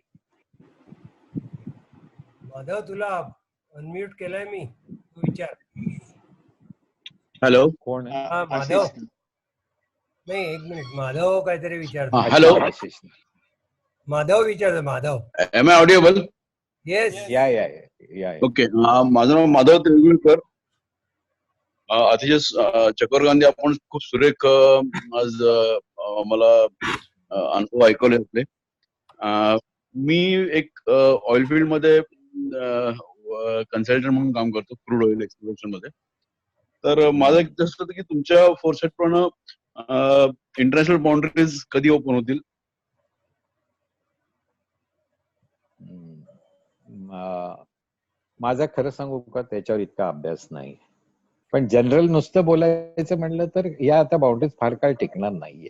Speaker 1: Madhav, तुला अनम्यूट केलंय मी, तू विचार.
Speaker 9: हॅलो,
Speaker 3: कोण?
Speaker 1: हा माधव. नाही, एक मिनिट, माधव काहीतरी विचारतो.
Speaker 9: हॅलो,
Speaker 1: माधव विचारतो. Madhav,
Speaker 9: am I audible?
Speaker 1: Yes.
Speaker 3: Yeah.
Speaker 9: Okay, माझं नाव माधव तेलगुळकर. अतिशय चकोर गांधी, आपण खूप सुरेख आज मला अनुभव ऐकवले होते. मी एक ऑइल फील्ड मध्ये कन्सल्टंट म्हणून काम करतो, क्रूड ऑइल एक्सप्लोरेशन मध्ये. तर माझं एक असं होतं की तुमच्या फोरसेट प्रमाणे इंटरनॅशनल बाउंड्रीज कधी ओपन होतील?
Speaker 3: माझा खरं सांगू का, त्याच्यावर इतका अभ्यास नाही, पण जनरल नुसतं बोलायचं म्हणलं तर या आता बाउंड्रीज फार काळ टिकणार नाहीये,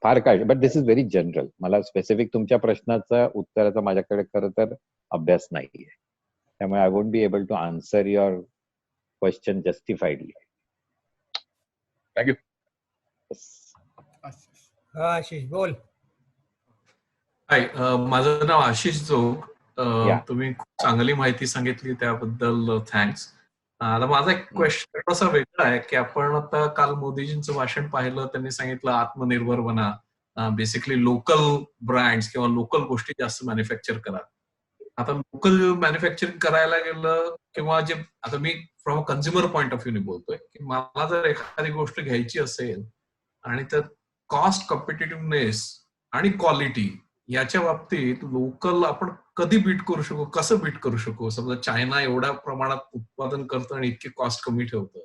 Speaker 3: फार काळ. But this is very general. मला स्पेसिफिक तुमच्या प्रश्नाचा उत्तराचा माझ्याकडे खरं तर अभ्यास नाहीये, त्यामुळे I won't be able to answer your question justifiedly.
Speaker 9: Thank you.
Speaker 1: Ashish बोल.
Speaker 10: हाय, माझं नाव आशिष जोग. तुम्ही खूप चांगली माहिती सांगितली, त्याबद्दल थँक्स. आता माझा एक क्वेश्चन थोडासा वेगळा आहे की आपण आता काल मोदीजींचं भाषण पाहिलं, त्यांनी सांगितलं आत्मनिर्भर बना, बेसिकली लोकल ब्रँड्स किंवा लोकल गोष्टी जास्त मॅन्युफॅक्चर करा. आता लोकल मॅन्युफॅक्चरिंग करायला गेलं किंवा जे, आता मी फ्रॉम कन्झ्युमर पॉइंट ऑफ व्ह्यूने बोलतोय की मला जर एखादी गोष्ट घ्यायची असेल आणि त्यात कॉस्ट, कॉम्पिटिटिव्हनेस आणि क्वालिटी याच्या बाबतीत लोकल आपण कधी बीट करू शकू, कसं बीट करू शकू? समजा चायना एवढ्या प्रमाणात उत्पादन करतं आणि इतकी कॉस्ट कमी ठेवतं.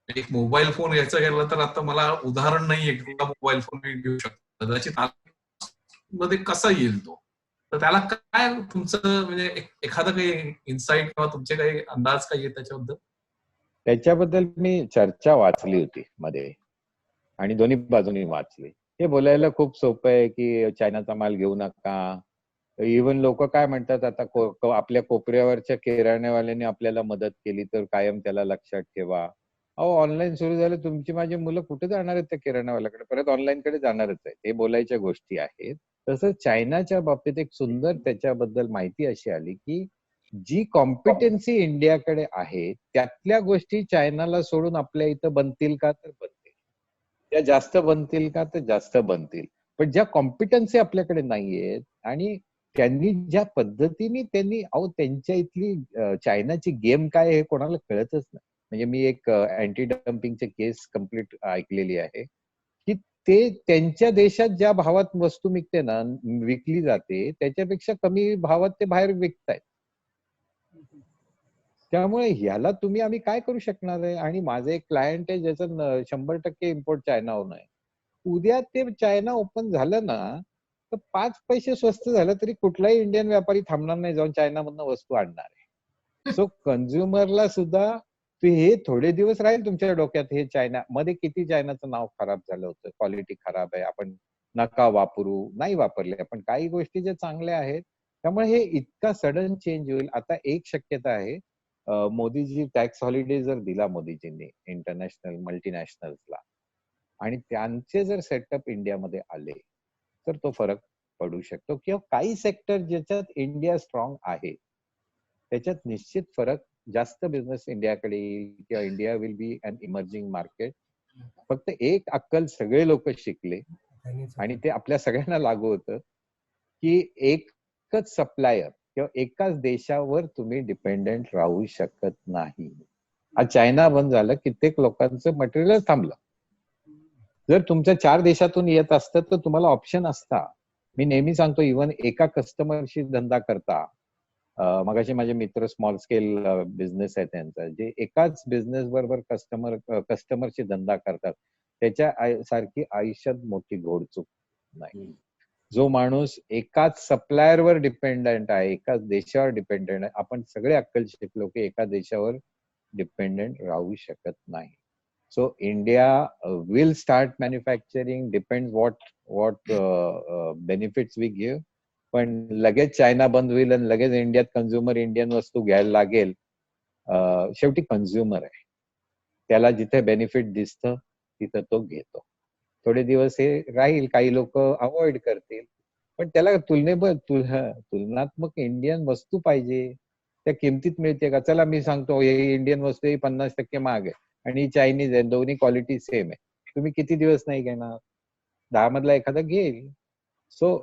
Speaker 10: एक मोबाईल फोन घ्यायचा गेला तर आता मला उदाहरण नाहीये की मोबाईल फोन मी घेऊ शकतो, कदाचित मध्ये कसा येईल तो. तर त्याला काय तुमचं म्हणजे एखादं काही इन्साइट किंवा तुमचे काही अंदाज काय येत त्याच्याबद्दल?
Speaker 3: त्याच्याबद्दल मी चर्चा वाचली होती मध्ये आणि दोन्ही बाजूनी वाचली. हे बोलायला खूप सोपं आहे की चायनाचा माल घेऊ नका. इव्हन लोक काय म्हणतात, आता आपल्या कोपऱ्यावरच्या किराण्यावाल्याने आपल्याला मदत केली तर कायम त्याला लक्षात ठेवा. अहो ऑनलाईन सुरू झालं, तुमची माझी मुलं कुठे जाणार आहेत त्या किराणावाल्याकडे, परत ऑनलाईन कडे जाणारच आहे. हे बोलायच्या गोष्टी आहेत. तसंच चायनाच्या बाबतीत एक सुंदर त्याच्याबद्दल माहिती अशी आली की जी कॉम्पिटन्सी इंडियाकडे आहे त्यातल्या गोष्टी चायनाला सोडून आपल्या इथं बनतील का, तर बनतील. त्या जास्त बनतील का, तर जास्त बनतील. पण ज्या कॉम्पिटन्सी आपल्याकडे नाहीयेत आणि त्यांनी ज्या पद्धतीने अहो त्यांच्या इथली चायनाची गेम काय हे कोणाला कळतच नाही. म्हणजे मी एक अँटी डम्पिंगचे केस कम्प्लीट ऐकलेली आहे की ते त्यांच्या देशात ज्या भावात वस्तू विकते ना, विकली जाते त्याच्यापेक्षा कमी भावात ते बाहेर विकतायत. त्यामुळे ह्याला आम्ही काय करू शकणार आहे. आणि माझं एक क्लायंट आहे ज्याचं 100% इम्पोर्ट चायनाहून आहे. उद्या ते चायना ओपन झालं ना तर 5 पैसे स्वस्त झालं तरी कुठलाही इंडियन व्यापारी थांबणार नाही जाऊन चायनामधनं वस्तू आणणार आहे. सो कन्झ्युमरला सुद्धा हे थोडे दिवस राहील तुमच्या डोक्यात, हे चायना मध्ये किती चायनाचं नाव खराब झालं होतं, क्वालिटी खराब आहे, आपण नका वापरू, नाही वापरले. पण काही गोष्टी ज्या चांगल्या आहेत त्यामुळे हे इतका सडन चेंज होईल. आता एक शक्यता आहे, मोदीजी टॅक्स हॉलिडे जर दिला मोदीजींनी इंटरनॅशनल मल्टीनॅशनल्सला आणि त्यांचे जर सेटअप इंडियामध्ये आले तर तो फरक पडू शकतो. किंवा काही सेक्टर ज्याच्यात इंडिया स्ट्रॉंग आहे त्याच्यात निश्चित फरक, जास्त बिझनेस इंडियाकडे येईल किंवा India will be an emerging market. फक्त एक अक्कल सगळे लोक शिकले आणि ते आपल्या सगळ्यांना लागू होतं की एकच सप्लायर किंवा एकाच देशावर तुम्ही डिपेंडेंट राहू शकत नाही. आज चायना बंद झालं, कित्येक लोकांचं मटेरियल थांबलं. जर तुमच्या 4 देशातून येत असतं तर तुम्हाला ऑप्शन असता. मी नेहमी सांगतो, इव्हन एका कस्टमरशी धंदा करता, मगाशी माझे मित्र स्मॉल स्केल बिझनेस आहे त्यांचा, जे एकाच बिझनेस बरोबर कस्टमरशी धंदा करतात, त्याच्या सारखी आयुष्यात मोठी घोडचूक नाही. जो माणूस एकाच सप्लायरवर डिपेंडंट आहे, एकाच देशावर डिपेंडंट आहे, आपण सगळे अक्कल शिकलो की एका देशावर डिपेंडंट राहू शकत नाही. So India will start manufacturing, depends what benefits we give. पण लगेच चायना बंद होईल आणि लगेच इंडियात कन्झ्युमर इंडियन वस्तू घ्यायला लागेल. शेवटी कन्झ्युमर आहे, त्याला जिथे बेनिफिट दिसतं तिथं तो घेतो. थोडे दिवस हे राहील, काही लोक अवॉइड करतील, पण त्याला तुलनात्मक इंडियन वस्तू पाहिजे. त्या किमतीत मिळते का? चला मी सांगतो, हे इंडियन वस्तू ही 50% महाग आहे आणि चायनीज आहे, दोन्ही क्वालिटी सेम आहे. तुम्ही किती दिवस नाही घेणार? 10 मधला एखादा घेईल. सो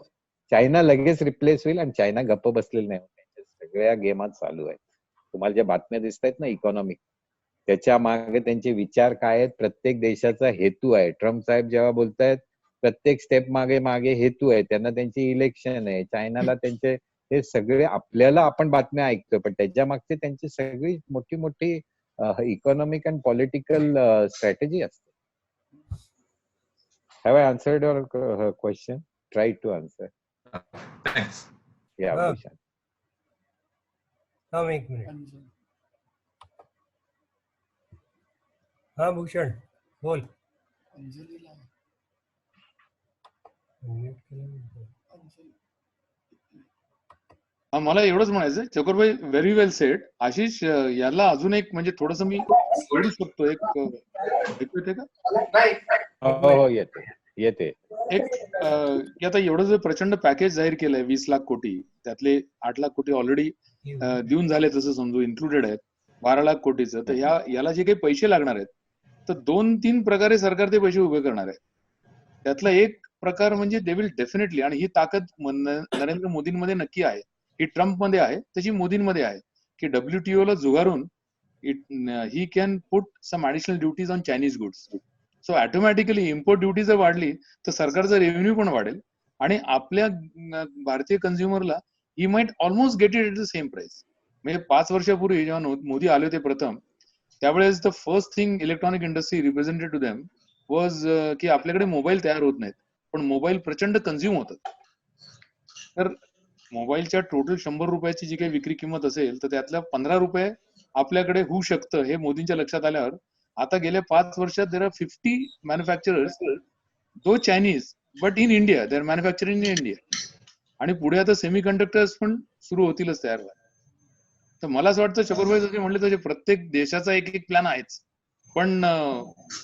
Speaker 3: चायना लगेच रिप्लेस होईल आणि चायना गप्प बसलेली नाही. सगळ्या गेमात चालू आहेत. तुम्हाला ज्या बातम्या दिसत आहेत ना इकॉनॉमिक, त्याच्या मागे त्यांचे विचार काय आहेत, प्रत्येक देशाचा हेतू आहे. ट्रम्प साहेब जेव्हा बोलतायत प्रत्येक स्टेप मागे मागे हेतू आहे. त्यांना त्यांची इलेक्शन आहे, चायनाला त्यांचे, हे सगळे आपल्याला आपण बातम्या ऐकतो पण त्याच्या मागचे त्यांची सगळी मोठी मोठी इकॉनॉमिक अँड पॉलिटिकल स्ट्रॅटेजी असते. Have I answered your question? Try to answer.
Speaker 10: Thanks.
Speaker 3: Yeah, Bhushan.
Speaker 1: थांब एक मिनिट. हा भूषण बोल.
Speaker 2: मला एवढंच म्हणायचं, चकोरभाई व्हेरी वेल सेड. आशिष, याला अजून एक म्हणजे थोडस मी बोलू शकतो, एक ऐकू येते का?
Speaker 3: हो येते.
Speaker 2: एक की आता एवढं जे प्रचंड पॅकेज जाहीर केलंय 20 लाख कोटी, त्यातले 8 लाख कोटी ऑलरेडी देऊन झाले, तसं समजू इन्क्लुडेड आहेत 12 लाख कोटीचं. तर याला जे काही पैसे लागणार आहेत तर 2-3 प्रकारे सरकार ते पैसे उभे करणार आहे. त्यातला एक प्रकार म्हणजे दे विल डेफिनेटली, आणि ही ताकद नरेंद्र मोदींमध्ये नक्की आहे, ही ट्रम्प मध्ये आहे, त्याची मोदींमध्ये आहे, की WTO ला जुगारून he can put some additional duties on Chinese goods. So automatically import duty जर वाढली तर सरकारचा रेव्हेन्यू पण वाढेल आणि आपल्या भारतीय कन्झ्युमरला he might almost get it at the same price. म्हणजे 5 वर्षापूर्वी जेव्हा मोदी आले होते प्रथम, त्यावेळेस the first thing electronic industry represented to them was की आपल्याकडे मोबाईल तयार होत नाहीत, पण मोबाईल प्रचंड कन्झ्युम होतात. तर मोबाईलच्या टोटल 100 रुपयाची जी काही विक्री किंमत असेल तर त्यातल्या 15 रुपये आपल्याकडे होऊ शकतं, हे मोदींच्या लक्षात आल्यावर आता गेल्या 5 वर्षात there are 50 manufacturers, though Chinese but in India, they are manufacturing in India. आणि पुढे आता सेमी कंडक्टर्स पण सुरू होतीलच तयार व्हायला. तर मला असं वाटतं चकोरभाई जसे म्हणले तसे प्रत्येक देशाचा एक प्लॅन आहेच, पण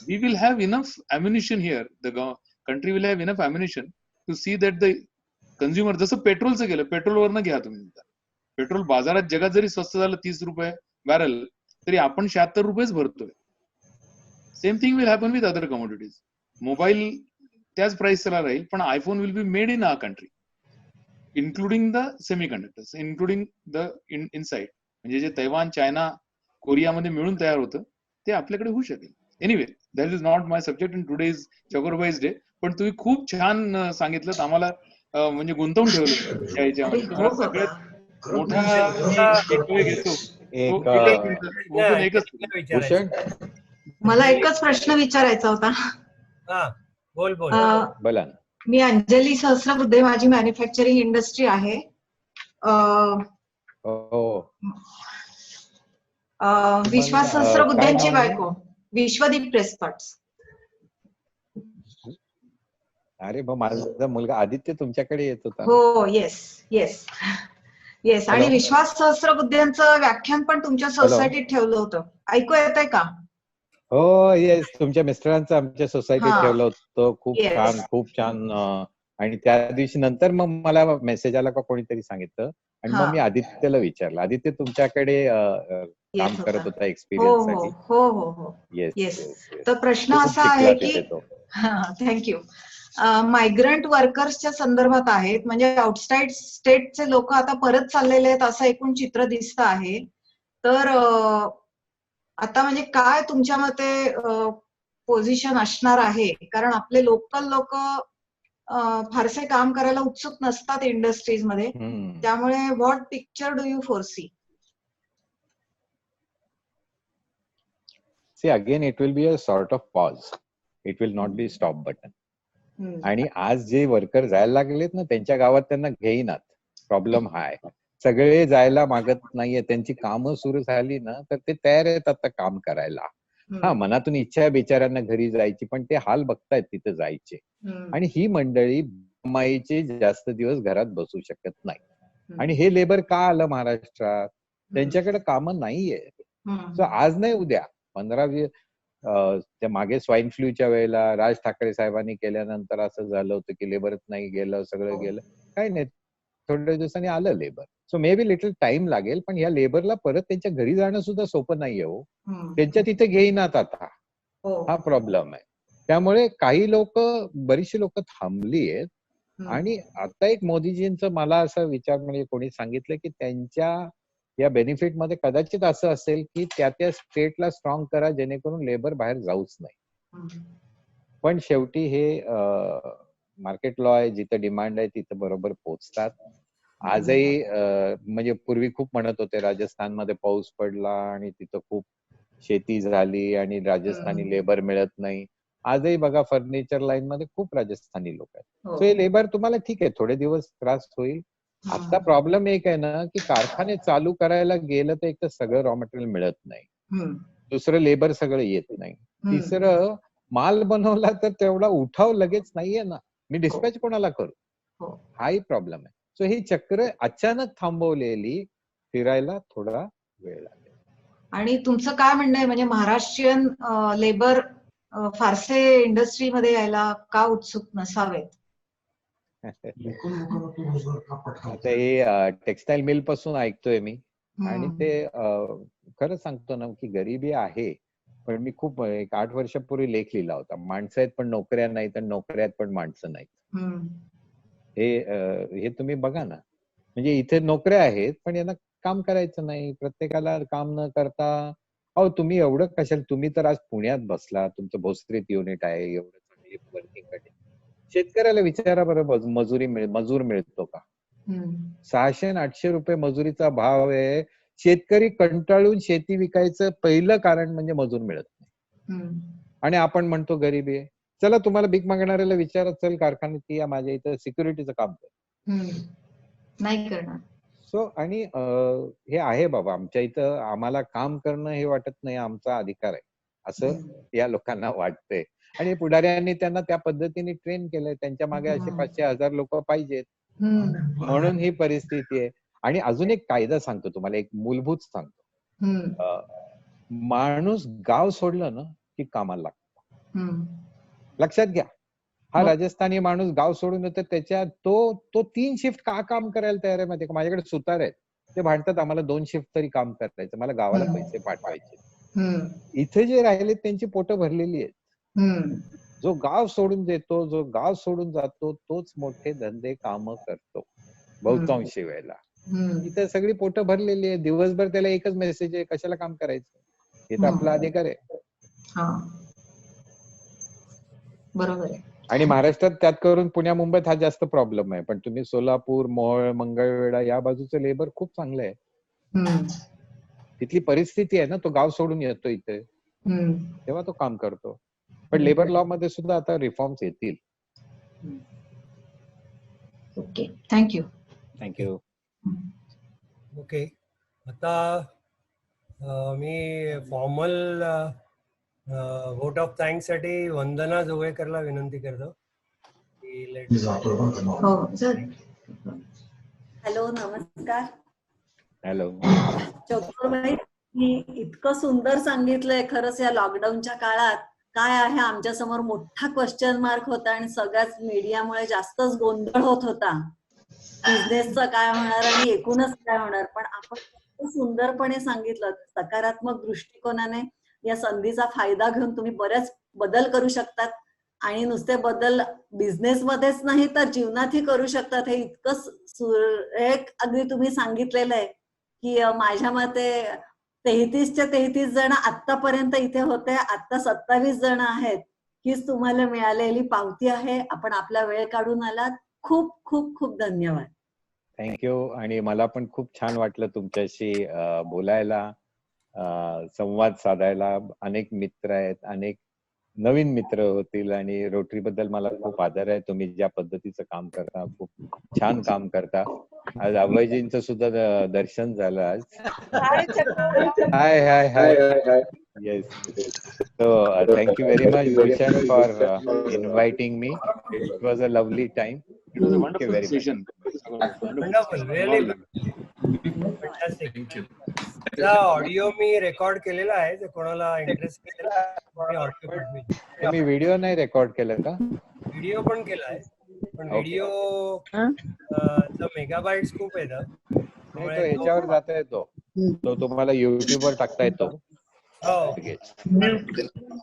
Speaker 2: we will have enough ammunition here. The country will have enough ammunition to see that the consumer, जसं पेट्रोलचं गेलं, पेट्रोलवरनं घ्या तुम्ही. पेट्रोल बाजारात जगात जरी स्वस्त झालं 30 रुपये बॅरल, तरी आपण 76 रुपयेच भरतोय. Same thing will happen with other commodities. Mobile त्याच प्राइसला राहील, पण iPhone will be made in our country, including the semiconductors, including the inside. म्हणजे जे तैवान, चायना, कोरियामध्ये मिळून तयार होतं ते आपल्याकडे होऊ शकेल. Anyway, that is not my subject in today is Chakorbhai's day. पण तुम्ही खूप छान सांगितलं, आम्हाला म्हणजे गुंतवून ठेवलं त्या याच्यामध्ये. तुम्हाला सगळ्यात मोठा घेतो
Speaker 3: भूषण,
Speaker 11: मला एकच प्रश्न विचारायचा होता.
Speaker 3: बोला.
Speaker 11: मी अंजली सहस्रबुद्धे, माझी मॅन्युफॅक्चरिंग इंडस्ट्री आहे. विश्वास सहस्रबुद्धेंची बायको, विश्वदीप प्रेसपर्ट्स.
Speaker 3: अरे मग माझा मुलगा आदित्य तुमच्याकडे येत होता.
Speaker 11: हो, येस येस येस. आणि विश्वास सहस्रबुद्धेंचं व्याख्यान पण तुमच्या सोसायटीत ठेवलं होतं. ऐकू येत आहे का?
Speaker 3: हो, येस. तुमच्या मिस्टरांचं आमच्या सोसायटीत ठेवलं होतं. खूप छान, खूप छान. आणि त्या दिवशी नंतर मग मला मेसेज आला का कोणीतरी सांगितलं, आणि मग मी आदित्यला विचारलं. आदित्य तुमच्याकडे काम करत होता एक्सपिरियन्स साठी.
Speaker 11: हो हो हो, येस. तर प्रश्न असा आहे की, थँक्यू, मायग्रंट वर्कर्सच्या संदर्भात आहेत. म्हणजे आउटसाइड स्टेटचे लोक आता परत चाललेले आहेत असं एकूण चित्र दिसत आहे. तर आता म्हणजे काय तुमच्या मते पोझिशन असणार आहे? कारण आपले लोकल लोक फारसे काम करायला उत्सुक नसतात इंडस्ट्रीज मध्ये. त्यामुळे what picture do you foresee?
Speaker 3: See, again, it will be a sort of pause. It will not be stop button. आणि आज जे वर्कर जायला लागलेत ना, त्यांच्या गावात त्यांना घेईनात. प्रॉब्लेम हा आहे. सगळे जायला मागत नाहीये. त्यांची कामं सुरू झाली ना, तर ते तयार आहेत आता काम करायला. हा, मनातून इच्छा आहे बिचाऱ्यांना घरी जायची, पण ते हाल बघतायत तिथे जायचे. आणि ही मंडळी माईचे जास्त दिवस घरात बसू शकत नाही. आणि हे लेबर का आलं महाराष्ट्रात? त्यांच्याकडे कामं नाहीये. सो आज नाही उद्या 15-20 त्या मागे स्वाईन फ्लूच्या वेळेला राज ठाकरे साहेबांनी केल्यानंतर असं झालं होतं की लेबरच नाही गेलं, सगळं गेलं. काही नाही, थोड्या दिवसांनी आलं labour. So may be little time लागेल, पण या लेबरला परत त्यांच्या घरी जाणं सुद्धा सोपं नाहीये हो. त्यांच्या तिथे घेईनात आता. हा प्रॉब्लेम आहे. त्यामुळे काही लोक, बरीचशी लोक थांबली आहेत. आणि आता एक मोदीजींचं मला असं विचार, म्हणजे कोणी सांगितलं की त्यांच्या या बेनिफिट मध्ये कदाचित असं असेल की त्या स्टेटला स्ट्रॉंग करा जेणेकरून लेबर बाहेर जाऊच नाही. पण शेवटी हे मार्केट लॉ आहे, जिथं डिमांड आहे तिथं बरोबर पोहोचतात. आजही म्हणजे पूर्वी खूप म्हणत होते राजस्थानमध्ये पाऊस पडला आणि तिथं खूप शेती झाली आणि राजस्थानी लेबर मिळत नाही. आजही बघा फर्निचर लाईन मध्ये खूप राजस्थानी लोक आहेत. सो हे लेबर तुम्हाला ठीक आहे, थोडे दिवस त्रास होईल. आता प्रॉब्लेम एक आहे ना की कारखाने चालू करायला गेलं तर एक तर सगळं रॉ मटेरियल मिळत नाही, दुसरं लेबर सगळं येत नाही, तिसरं माल बनवला तर तेवढा उठाव लगेच नाहीये ना, मी डिस्पॅच कोणाला करू? हाही प्रॉब्लेम आहे. सो ही चक्र अचानक थांबवलेली फिरायला थोडा वेळ लागेल.
Speaker 11: आणि तुमचं काय म्हणणं आहे, म्हणजे महाराष्ट्रीयन लेबर फारसे इंडस्ट्रीमध्ये यायला का उत्सुक नसावेत?
Speaker 3: आता हे टेक्सटाईल मिल पासून ऐकतोय मी, आणि ते खरं सांगतो ना की गरिबी आहे. पण मी खूप 1 8 वर्षापूर्वी लेख लिहिला होता, माणसं आहेत पण नोकऱ्या नाहीत आणि नोकऱ्या आहेत पण माणसं नाहीत. हे तुम्ही बघा ना, म्हणजे इथे नोकऱ्या आहेत पण यांना काम करायचं नाही. प्रत्येकाला काम न करता, अहो तुम्ही एवढं कशाला, तुम्ही तर आज पुण्यात बसला, तुमचं भोसरीत युनिट आहे, एवढं चांगली वर्किंग कंडिशन. शेतकऱ्याला विचारा बरं, मजूर मिळतो का? 600 आणि 800 रुपये मजुरीचा भाव आहे. शेतकरी कंटाळून शेती विकायचं पहिलं कारण म्हणजे मजूर मिळत नाही. आणि आपण म्हणतो गरिबी आहे. चला तुम्हाला भीक मागणाऱ्याला विचारा, चल कारखान्यात या, माझ्या इथं सिक्युरिटीचं काम कर,
Speaker 11: नाही करणार.
Speaker 3: सो आणि हे आहे बाबा, आमच्या इथं आम्हाला काम करणं हे वाटत नाही, आमचा अधिकार आहे असं या लोकांना वाटतंय. आणि पुढाऱ्यांनी त्यांना त्या पद्धतीने ट्रेन केलंय. त्यांच्या मागे असे 500-1000 लोक पाहिजेत, म्हणून ही परिस्थिती आहे. आणि अजून एक कायदा सांगतो तुम्हाला, एक मूलभूत सांगतो. माणूस गाव सोडलं ना की कामाला लागतो. लक्षात घ्या, हा राजस्थानी माणूस गाव सोडून येतो, त्याच्या तो 3 शिफ्ट का काम करायला तयार आहे माहिती का? माझ्याकडे सुतार आहेत, ते भांडतात आम्हाला 2 शिफ्ट तरी काम करायचं, मला गावाला पैसे पाठवायचे. इथे जे राहिले त्यांची पोटं भरलेली आहेत. जो गाव सोडून देतो, जो गाव सोडून जातो, तोच मोठे धंदे काम करतो बहुतांशी वेळेला. इथे सगळी पोटं भरलेली आहे, दिवसभर त्याला एकच मेसेज आहे, कशाला काम करायचं, हे तर आपला अधिकार आहे.
Speaker 11: बरोबर आहे.
Speaker 3: आणि महाराष्ट्रात त्यात करून पुण्या मुंबईत हा जास्त प्रॉब्लेम आहे, पण तुम्ही सोलापूर, मोहोळ, मंगळवेढा या बाजूचं लेबर खूप चांगलं आहे. तिथली परिस्थिती आहे ना, तो गाव सोडून येतो इथे, तेव्हा तो काम करतो. पण लेबर लॉ मध्ये सुद्धा आता रिफॉर्म्स येतील.
Speaker 11: Okay, thank you.
Speaker 3: थँक्यू.
Speaker 1: ओके, आता मी फॉर्मल व्होट ऑफ थँक्स साठी वंदना जोगळेकरला विनंती करतो.
Speaker 12: हॅलो, नमस्कार.
Speaker 3: हॅलो.
Speaker 12: चतुर्भाई, मी इतकं सुंदर सांगितलंय. खरंच या लॉकडाऊनच्या काळात काय आहे आमच्या समोर मोठा क्वेश्चन मार्क होता आणि सगळ्याच मीडियामुळे जास्तच गोंधळ होत होता. बिझनेसचं काय होणार आणि एकूणच काय होणार, पण आपण सुंदरपणे सांगितलं. सकारात्मक दृष्टिकोनाने या संधीचा फायदा घेऊन तुम्ही बरेच बदल करू शकतात आणि नुसते बदल बिझनेसमध्येच नाही तर जीवनातही करू शकतात. हे इतकं सुरेख अगदी तुम्ही सांगितलेलं आहे की माझ्या मते 33च्या 33 जण आतापर्यंत इथे होते, आता 27 जण आहेत. हीच तुम्हाला मिळालेली पावती आहे. आपण आपला वेळ काढून आलात. खूप खूप खूप धन्यवाद.
Speaker 3: थँक्यू. आणि मला पण खूप छान वाटलं तुमच्याशी बोलायला, संवाद साधायला. अनेक मित्र आहेत, अनेक नवीन मित्र होतील आणि रोटरी बद्दल मला खूप आदर आहे. तुम्ही ज्या पद्धतीचं काम करता, खूप छान काम करता. आज अभयजींचं सुद्धा दर्शन झालं आज. हाय हाय हाय. Yes. So thank you very much, Bhushan, for inviting me. It was a lovely time.
Speaker 2: It was a wonderful session.
Speaker 1: Wonderful, really fantastic.
Speaker 10: Thank you.
Speaker 1: त्याचा ऑडिओ मी रेकॉर्ड केलेला आहे, तर कोणाला इंटरेस्ट ऑडिओ पाठवेल.
Speaker 3: तुम्ही व्हिडिओ नाही रेकॉर्ड केलं का?
Speaker 1: व्हिडिओ पण केला आहे, पण व्हिडिओ मेगाबाइट्स खूप येतात.
Speaker 3: तो ह्याच्यावर जाता येतो, तो तुम्हाला युट्यूब वर टाकता येतो.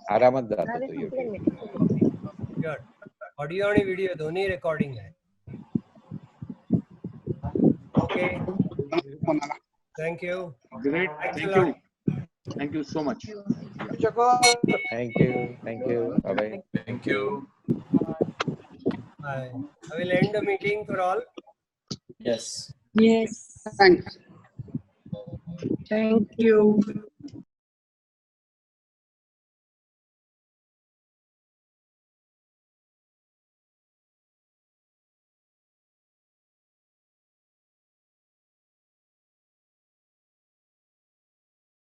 Speaker 3: आरामात जातो तो युट्यूब.
Speaker 1: ऑडिओ आणि व्हिडिओ दोन्ही रेकॉर्डिंग आहे. Okay, thank you.
Speaker 2: Great. Thank you. Thank you so much.
Speaker 3: Thank you. Bye.
Speaker 10: Thank you.
Speaker 1: Bye. I will end the meeting for all.
Speaker 7: Yes.
Speaker 12: Yes.
Speaker 13: Thanks. Thank you.